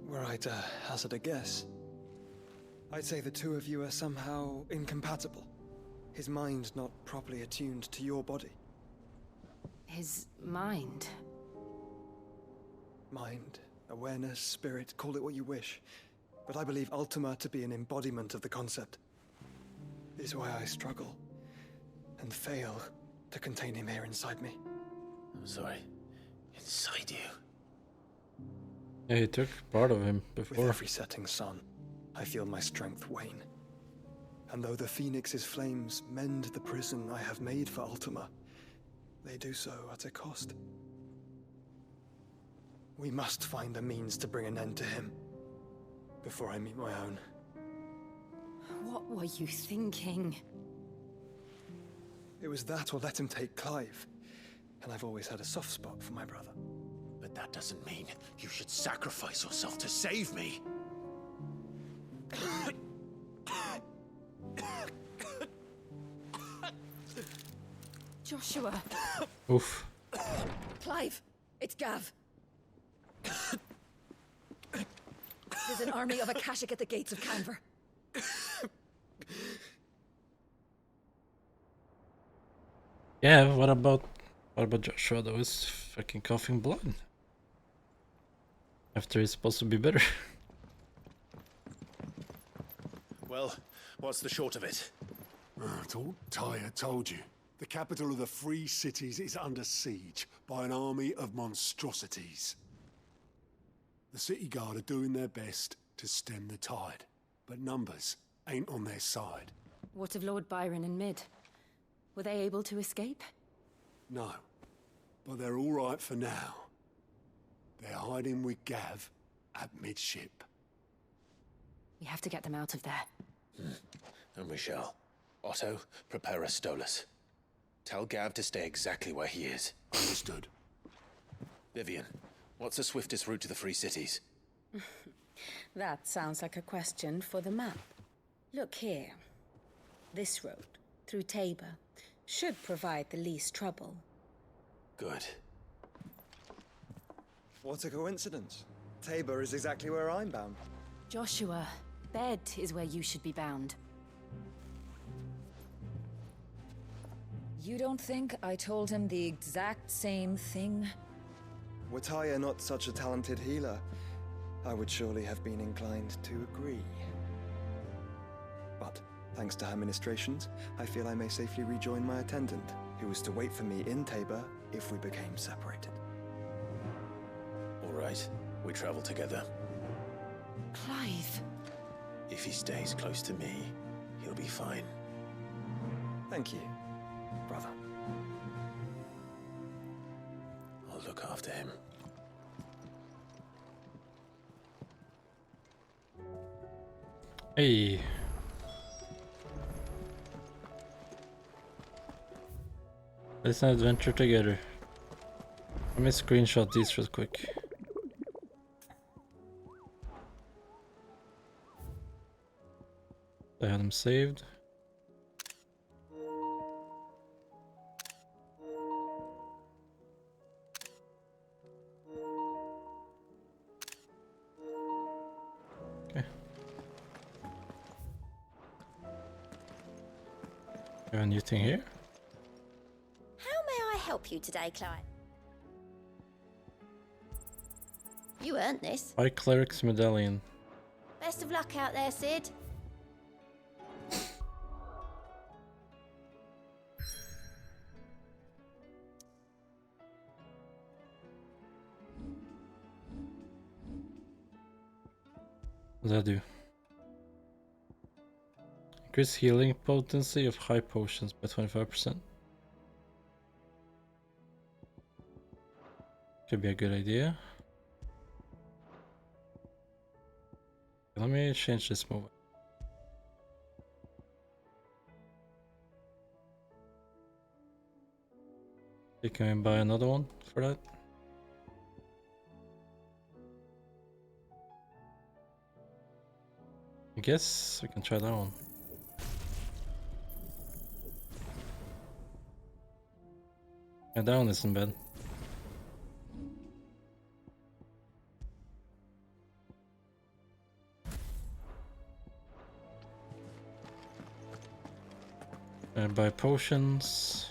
Were I to hazard a guess, I'd say the two of you are somehow incompatible. His mind not properly attuned to your body. his mind. Mind, awareness, spirit, call it what you wish. But I believe Ultima to be an embodiment of the concept. This is why I struggle and fail to contain him here inside me. I'm sorry. Inside you? Yeah, he took part of him With before. every setting sun, I feel my strength wane. And though the Phoenix's flames mend the prison I have made for Ultima, they do so at a cost. We must find a means to bring an end to him before I meet my own. What were you thinking? It was that or let him take Clive. And I've always had a soft spot for my brother. But that doesn't mean you should sacrifice yourself to save me. Joshua. Oof. Clive, it's Gav. There's an army of Akashic at the gates of Canver. Yeah, what about Joshua though? Is fucking coughing blood. After he's supposed to be better. Well, what's the short of it? It's all Tyre told you. The capital of the Free Cities is under siege by an army of monstrosities. The city guard are doing their best to stem the tide, but numbers ain't on their side. What of Lord Byron and Mid? Were they able to escape? No, but they're all right for now. They're hiding with Gav at midship. We have to get them out of there. And we shall. Otto, prepare a Stolas. Tell Gav to stay exactly where he is. Understood. Vivian, what's the swiftest route to the Free Cities? That sounds like a question for the map. Look here. This road, through Tabor, should provide the least trouble. Good. What a coincidence. Tabor is exactly where I'm bound. Joshua, bed is where you should be bound. You don't think I told him the exact same thing? Were Tyre not such a talented healer, I would surely have been inclined to agree. But, thanks to her ministrations, I feel I may safely rejoin my attendant, who was to wait for me in Tabor if we became separated. All right, we travel together. Clive. If he stays close to me, he'll be fine. Thank you, brother. I'll look after him. Hey, Let's an adventure together. Let me screenshot these real quick. I had them saved. Okay. Have a new thing here? How may I help you today, Clive? You earned this. High Cleric's Medallion. Best of luck out there, Sid. What does that do? Increase healing potency of high potions by 25%. Could be a good idea. Let me change this move. Can we buy another one for that? I guess we can try that one. Yeah, that one isn't bad. Buy potions.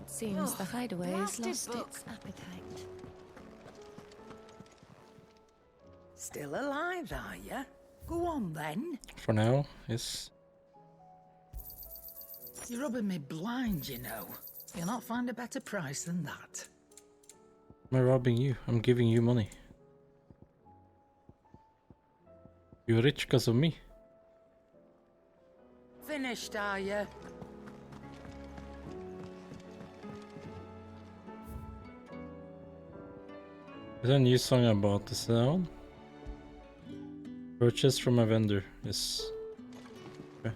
Seems the hideaway has blasted lost book. its appetite. Still alive, are you? Go on then. For now, yes. You're rubbing me blind, you know. You'll not find a better price than that. I'm not robbing you. I'm giving you money. You're rich because of me. Finished, are you? Is there a new song I bought? Is that one? Purchase from a vendor. Yes. Okay.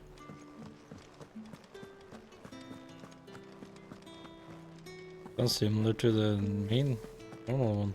Sounds similar to the main normal one.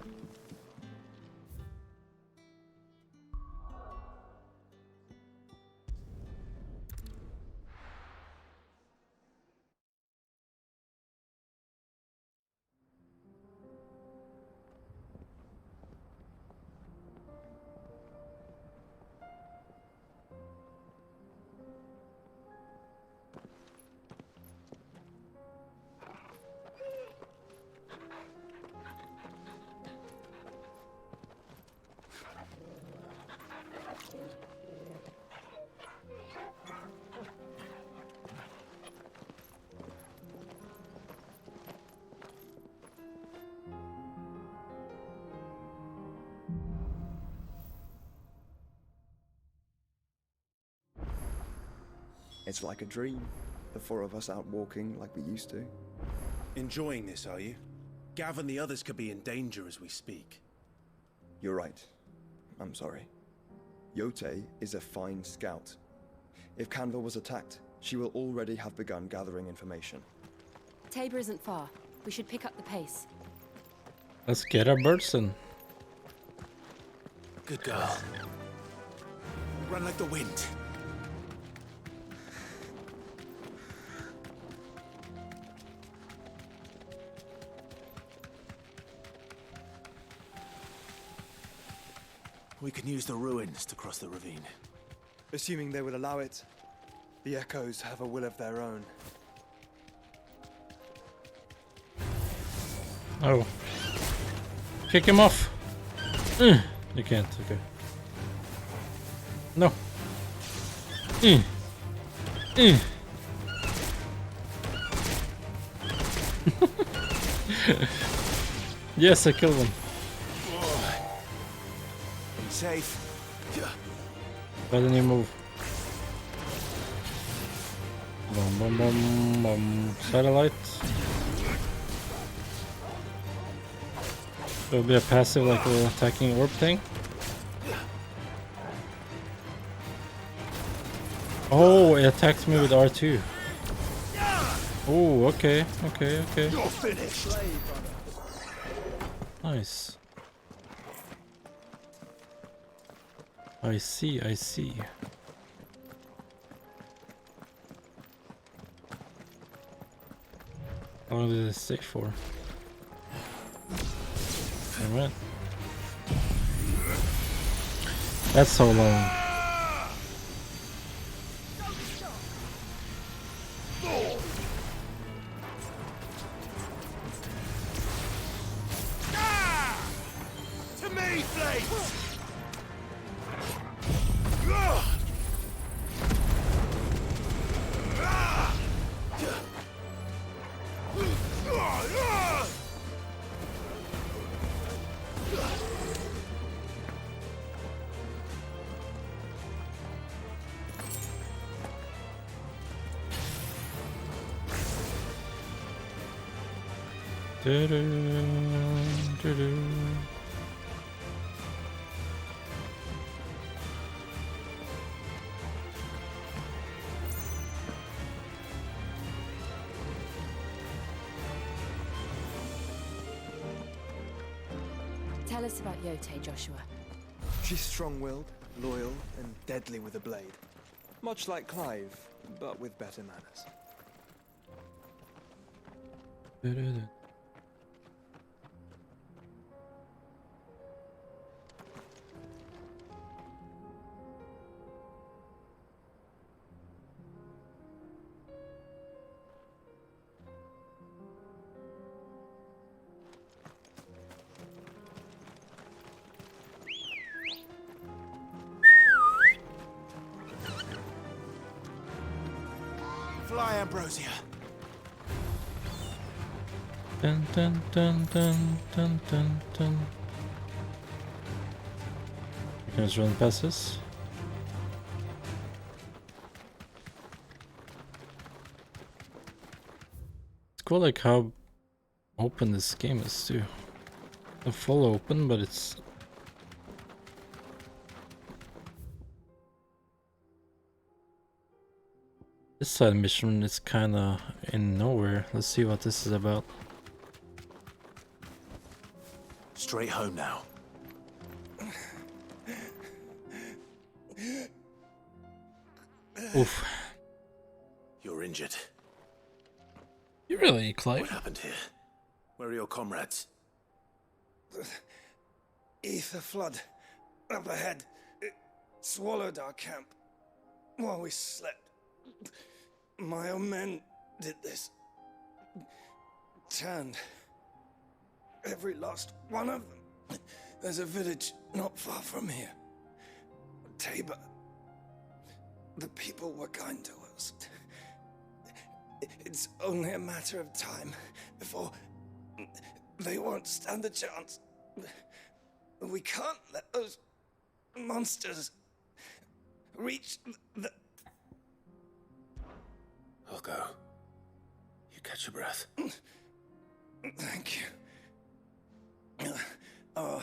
It's like a dream. The four of us out walking like we used to. Enjoying this, are you? Gav and the others could be in danger as we speak. You're right. I'm sorry. Yote is a fine scout. If Canville was attacked, she will already have begun gathering information. Tabor isn't far. We should pick up the pace. Let's get our birds in. Good girl. Run like the wind. We can use the ruins to cross the ravine. Assuming they would allow it, the Echoes have a will of their own. Oh. Kick him off. You can't, okay. No. Yes, I killed one. Safe. Why didn't you move? Boom, boom, boom, boom. Satellite. It'll be a passive, like a little attacking orb thing. Oh, it attacks me with R2. Oh, okay, okay, okay. You're finished. Nice. I see, I see. How long did it stay for? Alright. That's so long. To me, Flames! Tell us about Yote, Joshua. She's strong-willed, loyal, and deadly with a blade. Much like Clive, but with better manners. Fly, Ambrosia. Dun dun dun dun dun dun dun. You can just run past this. It's cool like how open this game is too. Not full open, but it's this side mission is kinda in nowhere. Let's see what this is about. Straight home now. Oof. You're injured. You really, Clive? What happened here? Where are your comrades? Ether flood up ahead. It swallowed our camp while we slept. My own men did this. Turned every last one of them. There's a village not far from here. Tabor. The people were kind to us. It's only a matter of time before they won't stand a chance. We can't let those monsters reach the... I'll go. You catch your breath. Thank you. Our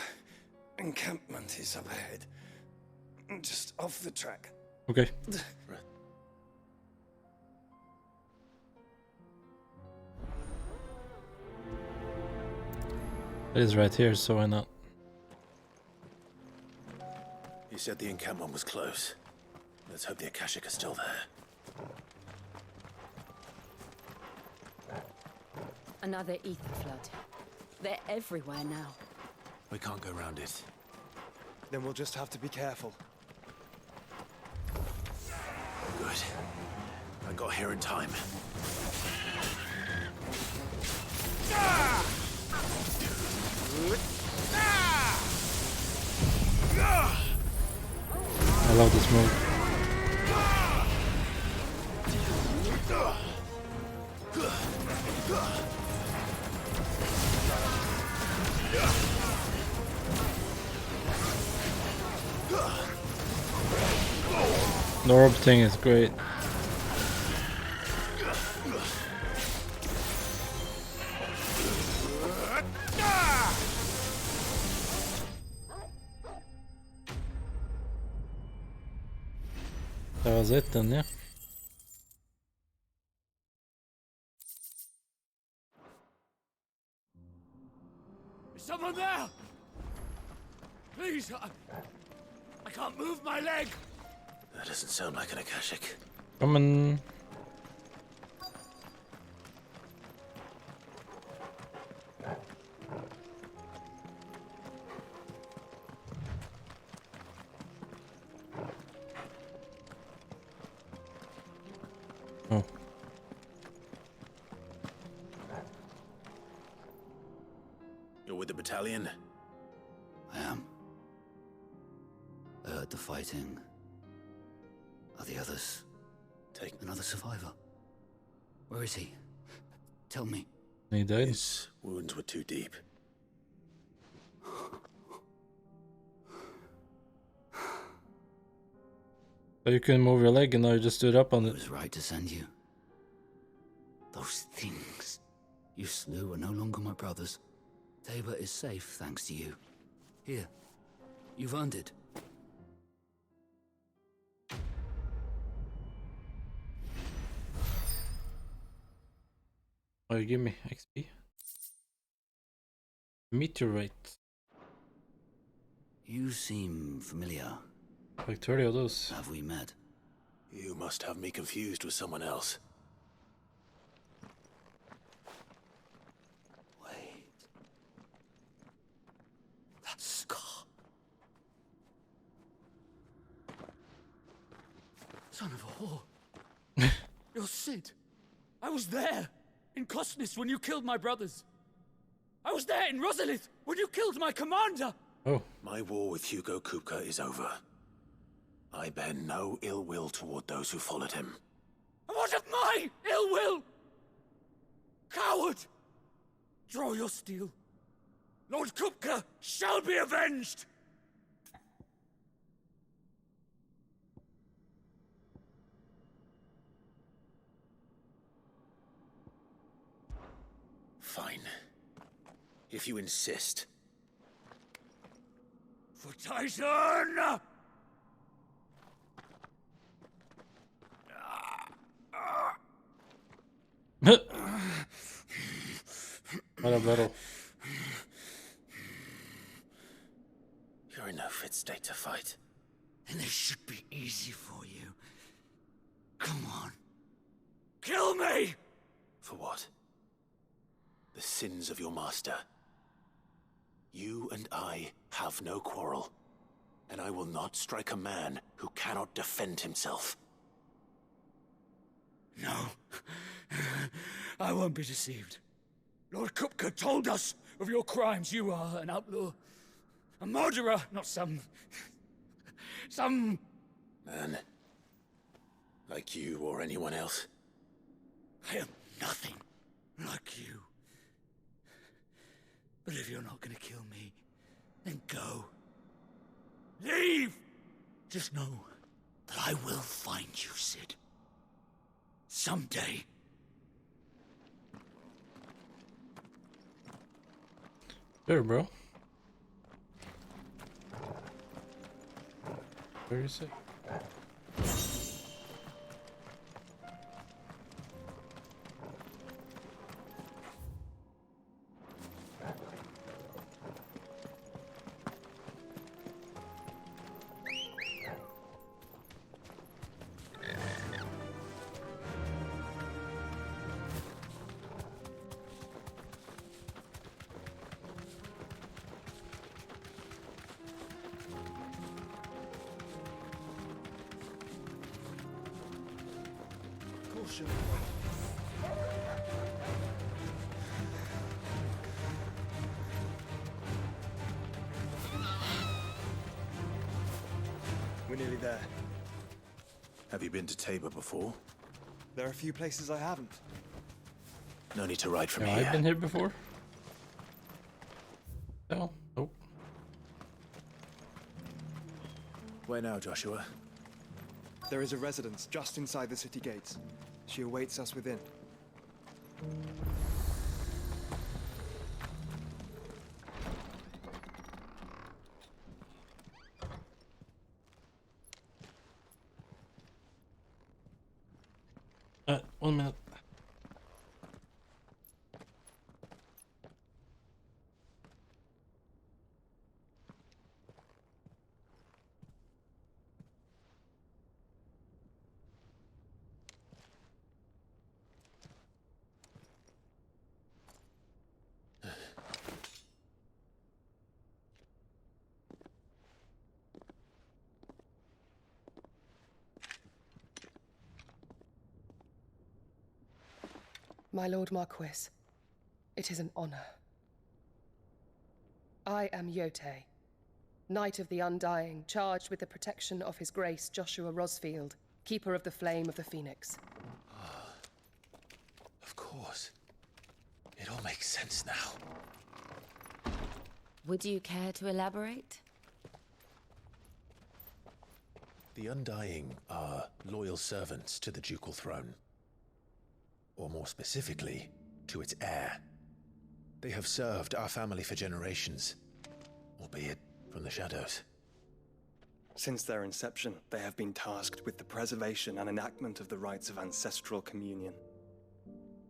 encampment is up ahead. Just off the track. Okay. Right. It is right here, so why not? You said the encampment was close. Let's hope the Akashic are still there. Another ether flood. They're everywhere now. We can't go around it. Then we'll just have to be careful. Good. I got here in time. I love this move. The orb thing is great. That was it then, yeah. Is someone there? Please, I can't move my leg. That doesn't sound like an Akashic. Coming. Oh. You're with the battalion? I am. I heard the fighting. Are the others? Take another survivor. Where is he? Tell me. He died. His wounds were too deep. So you couldn't move your leg and now you just stood up on it. I was right to send you. Those things you slew are no longer my brothers. Tabor is safe thanks to you. Here, you've earned it. Oh, you give me XP. Meteorite. You seem familiar. Like 30 of those. Have we met? You must have me confused with someone else. Wait. That scar. Son of a whore. You're Sid. I was there in Kosnis when you killed my brothers. I was there in Rosalith when you killed my commander. Oh. My war with Hugo Kupka is over. I bear no ill will toward those who followed him. And what of my ill will? Coward! Draw your steel. Lord Kupka shall be avenged! Fine. If you insist. For Titan! What a battle. You're in no fit state to fight. And this should be easy for you. Come on. Kill me! For what? The sins of your master. You and I have no quarrel. And I will not strike a man who cannot defend himself. No. I won't be deceived. Lord Kupka told us of your crimes. You are an outlaw. A murderer, not some... Man. Like you or anyone else. I am nothing like you. But if you're not gonna kill me, then go. Leave! Just know that I will find you, Sid. Someday. Sure, bro. Where is it? Caution. We're nearly there. Have you been to Tabor before? There are a few places I haven't. No need to ride from Yeah, here. I've been here before. No. Nope. Where now, Joshua? There is a residence just inside the city gates. She awaits us within. 1 minute. My Lord Marquis, it is an honor. I am Yotei, Knight of the Undying, charged with the protection of His Grace Joshua Rosfield, Keeper of the Flame of the Phoenix. Of course. It all makes sense now. Would you care to elaborate? The Undying are loyal servants to the ducal throne. Or more specifically, to its heir. They have served our family for generations, albeit from the shadows. Since their inception, they have been tasked with the preservation and enactment of the rites of ancestral communion.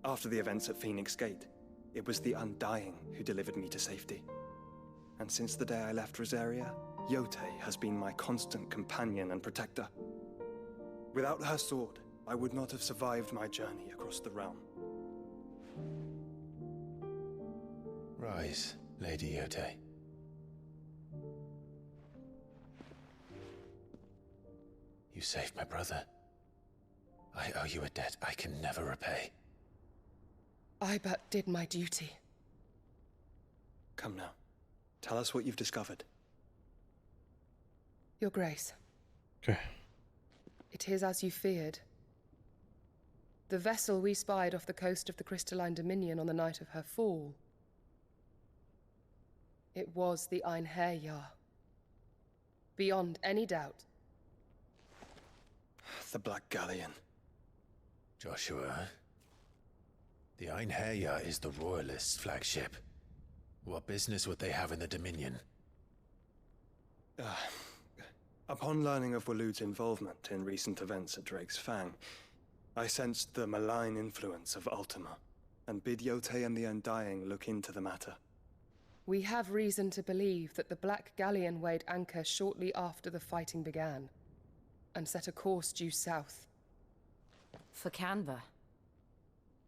After the events at Phoenix Gate, it was the Undying who delivered me to safety. And since the day I left Rosaria, Yotei has been my constant companion and protector. Without her sword, I would not have survived my journey across the realm. Rise, Lady Yotei. You saved my brother. I owe you a debt I can never repay. I but did my duty. Come now. Tell us what you've discovered. Your Grace. Okay. It is as you feared. The vessel we spied off the coast of the Crystalline Dominion on the night of her fall. It was the Einherjar. Beyond any doubt. The Black Galleon. Joshua, the Einherjar is the Royalists' flagship. What business would they have in the Dominion? Upon learning of Waloed's involvement in recent events at Drake's Fang, I sensed the malign influence of Ultima, and bid Yotei and the Undying look into the matter. We have reason to believe that the Black Galleon weighed anchor shortly after the fighting began, and set a course due south. For Canva.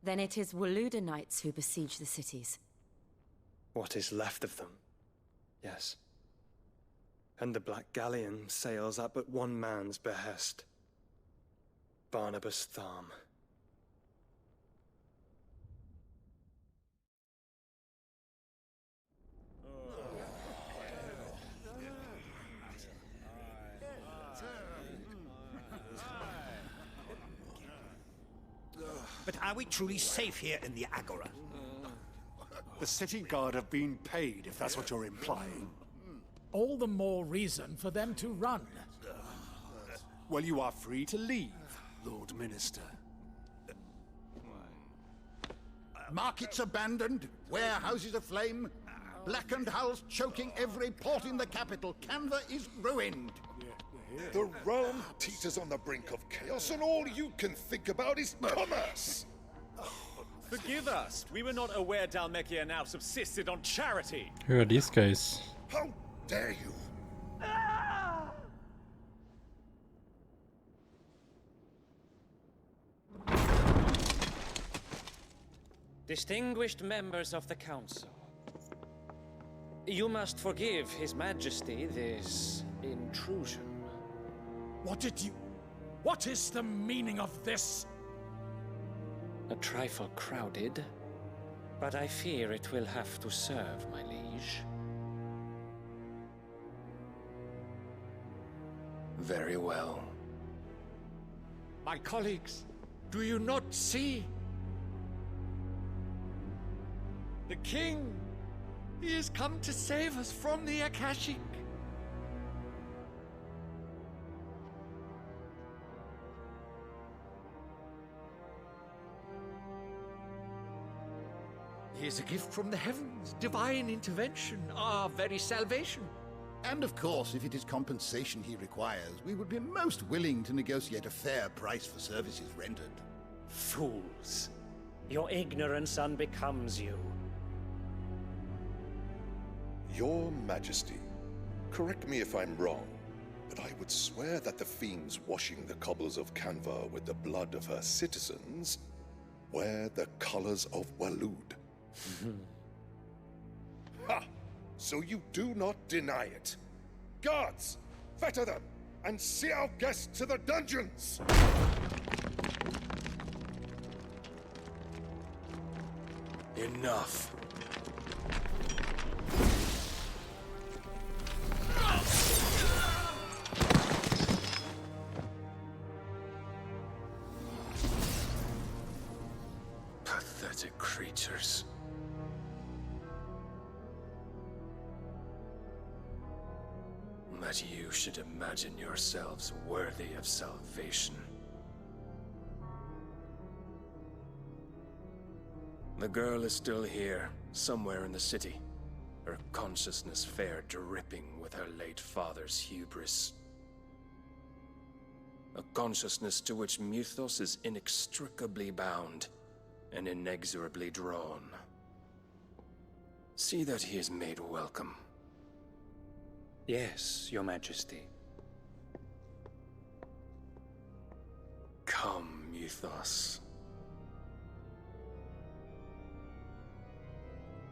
Then it is Waloed Knights who besiege the cities. What is left of them, yes. And the Black Galleon sails at but one man's behest. Barnabas Tharm. But are we truly safe here in the Agora? The city guard have been paid, if that's what you're implying. All the more reason for them to run. Well, you are free to leave, Lord Minister. Markets abandoned, warehouses aflame, blackened hulls choking every port in the capital. Canva is ruined. The realm teeters on the brink of chaos, and all you can think about is commerce! Forgive us. We were not aware Dhalmekia now subsisted on charity. Who are these guys? How dare you? Distinguished members of the Council, you must forgive His Majesty this intrusion. What is the meaning of this? A trifle crowded, but I fear it will have to serve, my liege. Very well. My colleagues, do you not see? The king! He has come to save us from the Akashic! He is a gift from the heavens, divine intervention, our very salvation. And of course, if it is compensation he requires, we would be most willing to negotiate a fair price for services rendered. Fools. Your ignorance unbecomes you. Your Majesty, correct me if I'm wrong, but I would swear that the fiends washing the cobbles of Canva with the blood of her citizens wear the colors of Waloed. Ha! So you do not deny it. Guards, fetter them, and see our guests to the dungeons! Enough. Pathetic creatures. That you should imagine yourselves worthy of salvation. The girl is still here, somewhere in the city. Her consciousness fair dripping with her late father's hubris. A consciousness to which Mythos is inextricably bound and inexorably drawn. See that he is made welcome. Yes, Your Majesty. Come, Mythos.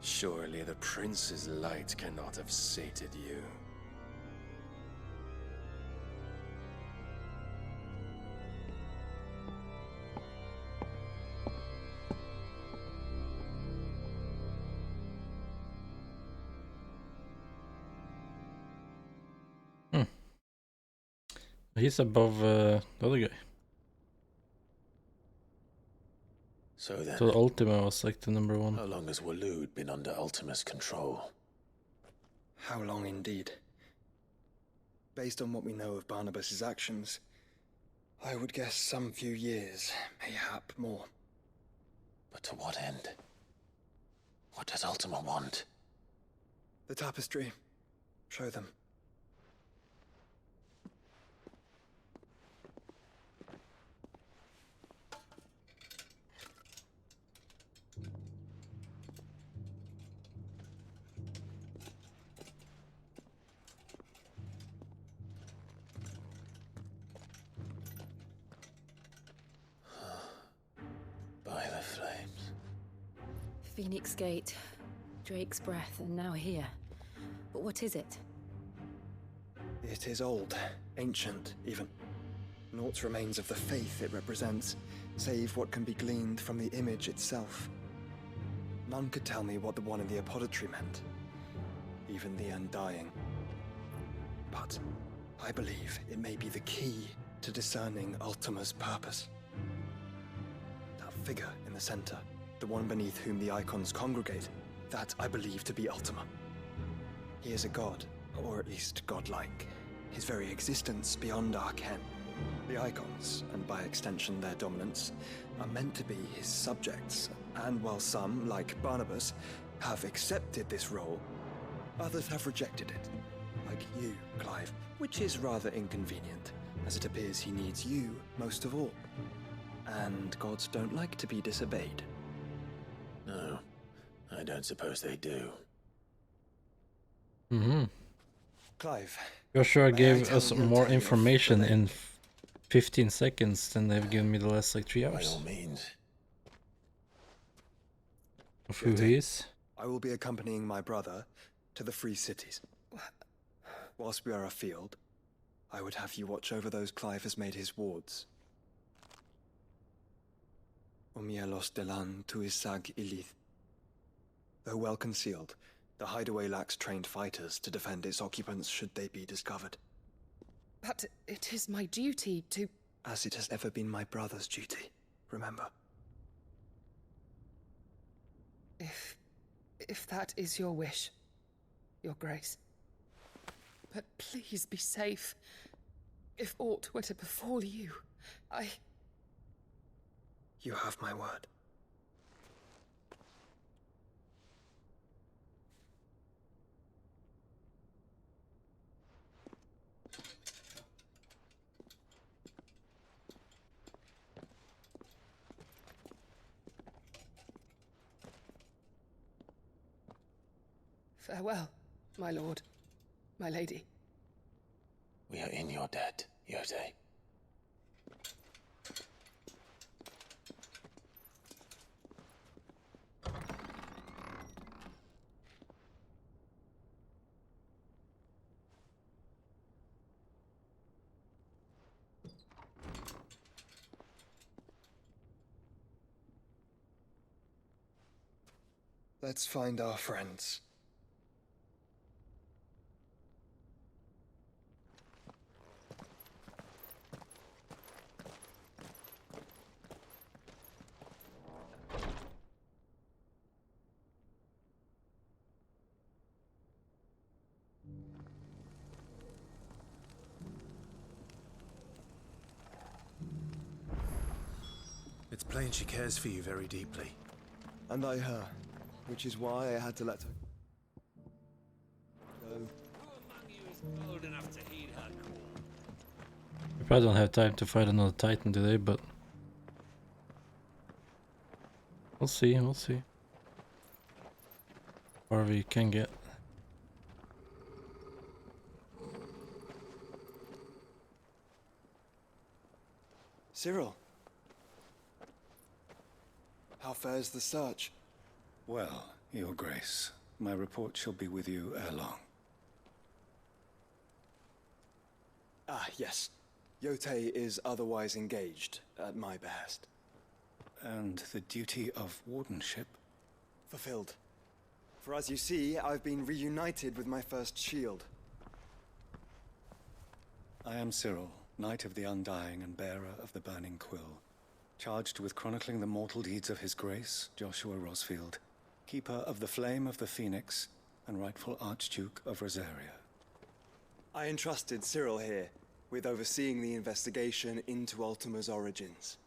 Surely the prince's light cannot have sated you. He's above the other guy. So then, So Ultima was like the number one. how long has Waloed been under Ultima's control? How long indeed? Based on what we know of Barnabas's actions, I would guess some few years, mayhap more. But to what end? What does Ultima want? The tapestry. Show them. By the flames. Phoenix Gate, Drake's Breath, and now here. But what is it? It is old, ancient, even. Naught remains of the faith it represents, save what can be gleaned from the image itself. None could tell me what the one in the apothecary meant, even the Undying. But I believe it may be the key to discerning Ultima's purpose. That figure in the center, the one beneath whom the icons congregate, that I believe to be Ultima. He is a god, or at least godlike, his very existence beyond our ken. The icons, and by extension their dominance, are meant to be his subjects, and while some, like Barnabas, have accepted this role, others have rejected it, like you, Clive, which is rather inconvenient, as it appears he needs you most of all. And gods don't like to be disobeyed. No, I don't suppose they do. Mm-hmm. Clive. Joshua gave us more information in 15 seconds than they've given me the last like 3 hours. By all means. Of who he is. I will be accompanying my brother to the Free Cities. Whilst we are afield, I would have you watch over those Clive has made his wards. Omielos delan tuisag ilith. Though well concealed, the hideaway lacks trained fighters to defend its occupants should they be discovered. But it is my duty to... As it has ever been my brother's duty, remember. If that is your wish, Your Grace. But please be safe. If aught were to befall you, You have my word. Farewell, my lord, my lady. We are in your debt, Yotei. Let's find our friends. It's plain she cares for you very deeply. And I her, which is why I had to let her go. Who among you is bold enough to heed her call? We probably don't have time to fight another Titan today, but we'll see, we'll see. Or we can get. Cyril. How fares the search? Well, Your Grace, my report shall be with you ere long. Ah, yes. Yotei is otherwise engaged, at my behest. And the duty of wardenship? Fulfilled. For as you see, I've been reunited with my first shield. I am Cyril, Knight of the Undying and bearer of the Burning Quill, charged with chronicling the mortal deeds of His Grace, Joshua Rosfield, Keeper of the Flame of the Phoenix, and rightful Archduke of Rosaria. I entrusted Cyril here with overseeing the investigation into Ultima's origins.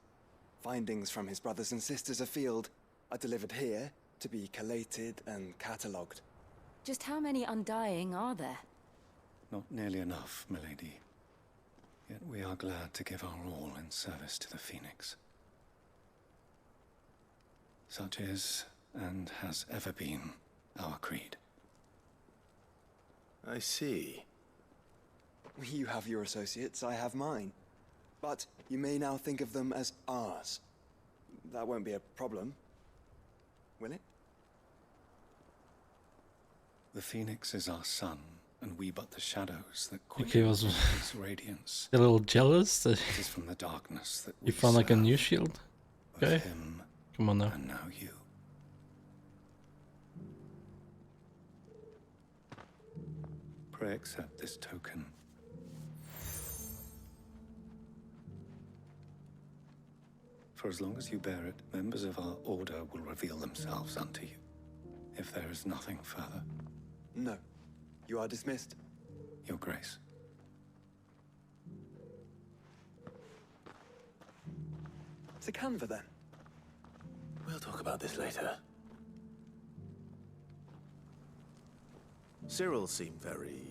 Findings from his brothers and sisters afield are delivered here to be collated and catalogued. Just how many Undying are there? Not nearly enough, milady. Yet we are glad to give our all in service to the Phoenix. Such is, and has ever been, our creed. I see. You have your associates, I have mine. But you may now think of them as ours. That won't be a problem, will it? The Phoenix is our sun, and we but the shadows that Okay, quicken was its radiance. a little jealous that It is from the darkness that we you found like a serve, new shield. both Okay, him come on now. and now you. Pray accept this token. For as long as you bear it, members of our order will reveal themselves unto you. If there is nothing further. No. You are dismissed. Your Grace. To Canva, then. We'll talk about this later. Cyril seemed very,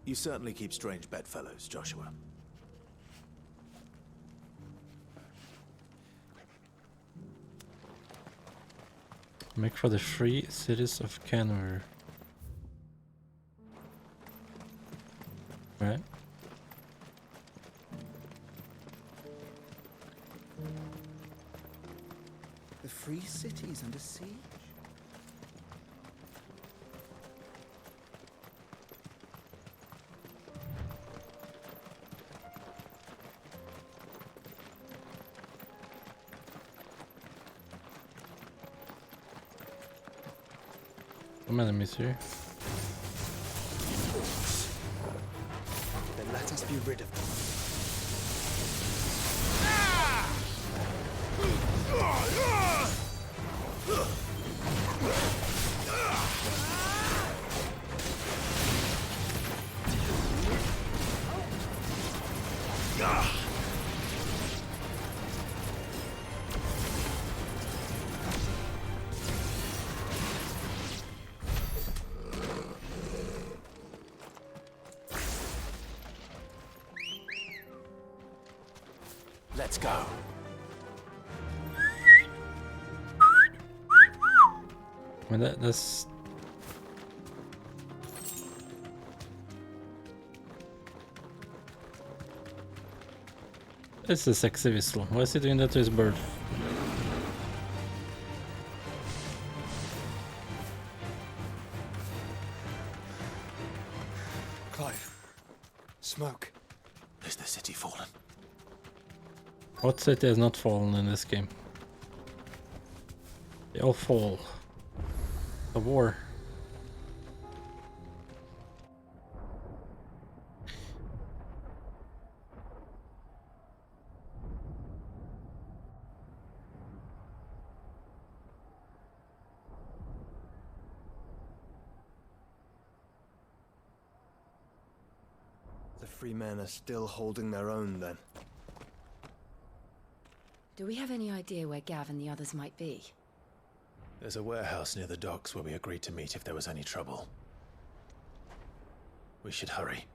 You certainly keep strange bedfellows, Joshua. Make for the free cities of Canver. Right. The free cities under siege? Some enemies here. Then let us be rid of them. Let's go. I mean, that's... It's a sexy whistle. Why is he doing that to his bird? Clive. Smoke. Is the city fallen? What city has not fallen in this game? They all fall. A war. The free men are still holding their own, then. Do we have any idea where Gav and the others might be? There's a warehouse near the docks where we agreed to meet if there was any trouble. We should hurry.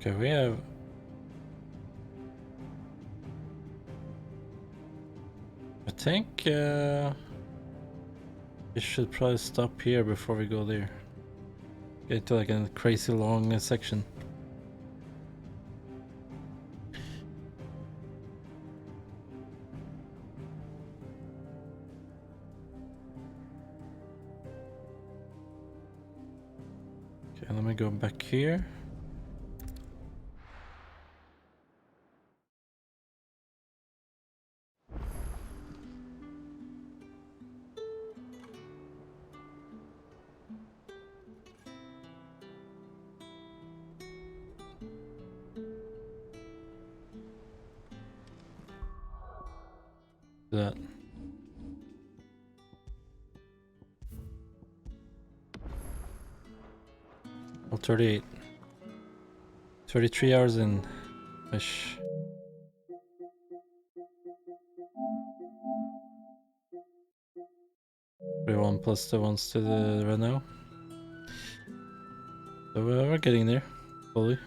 Okay, we have... I think we should probably stop here before we go there. Get to like a crazy long section. Okay, let me go back here. That. Well, 38. 33 hours in. Ish. 31 plus the ones to the right now. So we're getting there, slowly.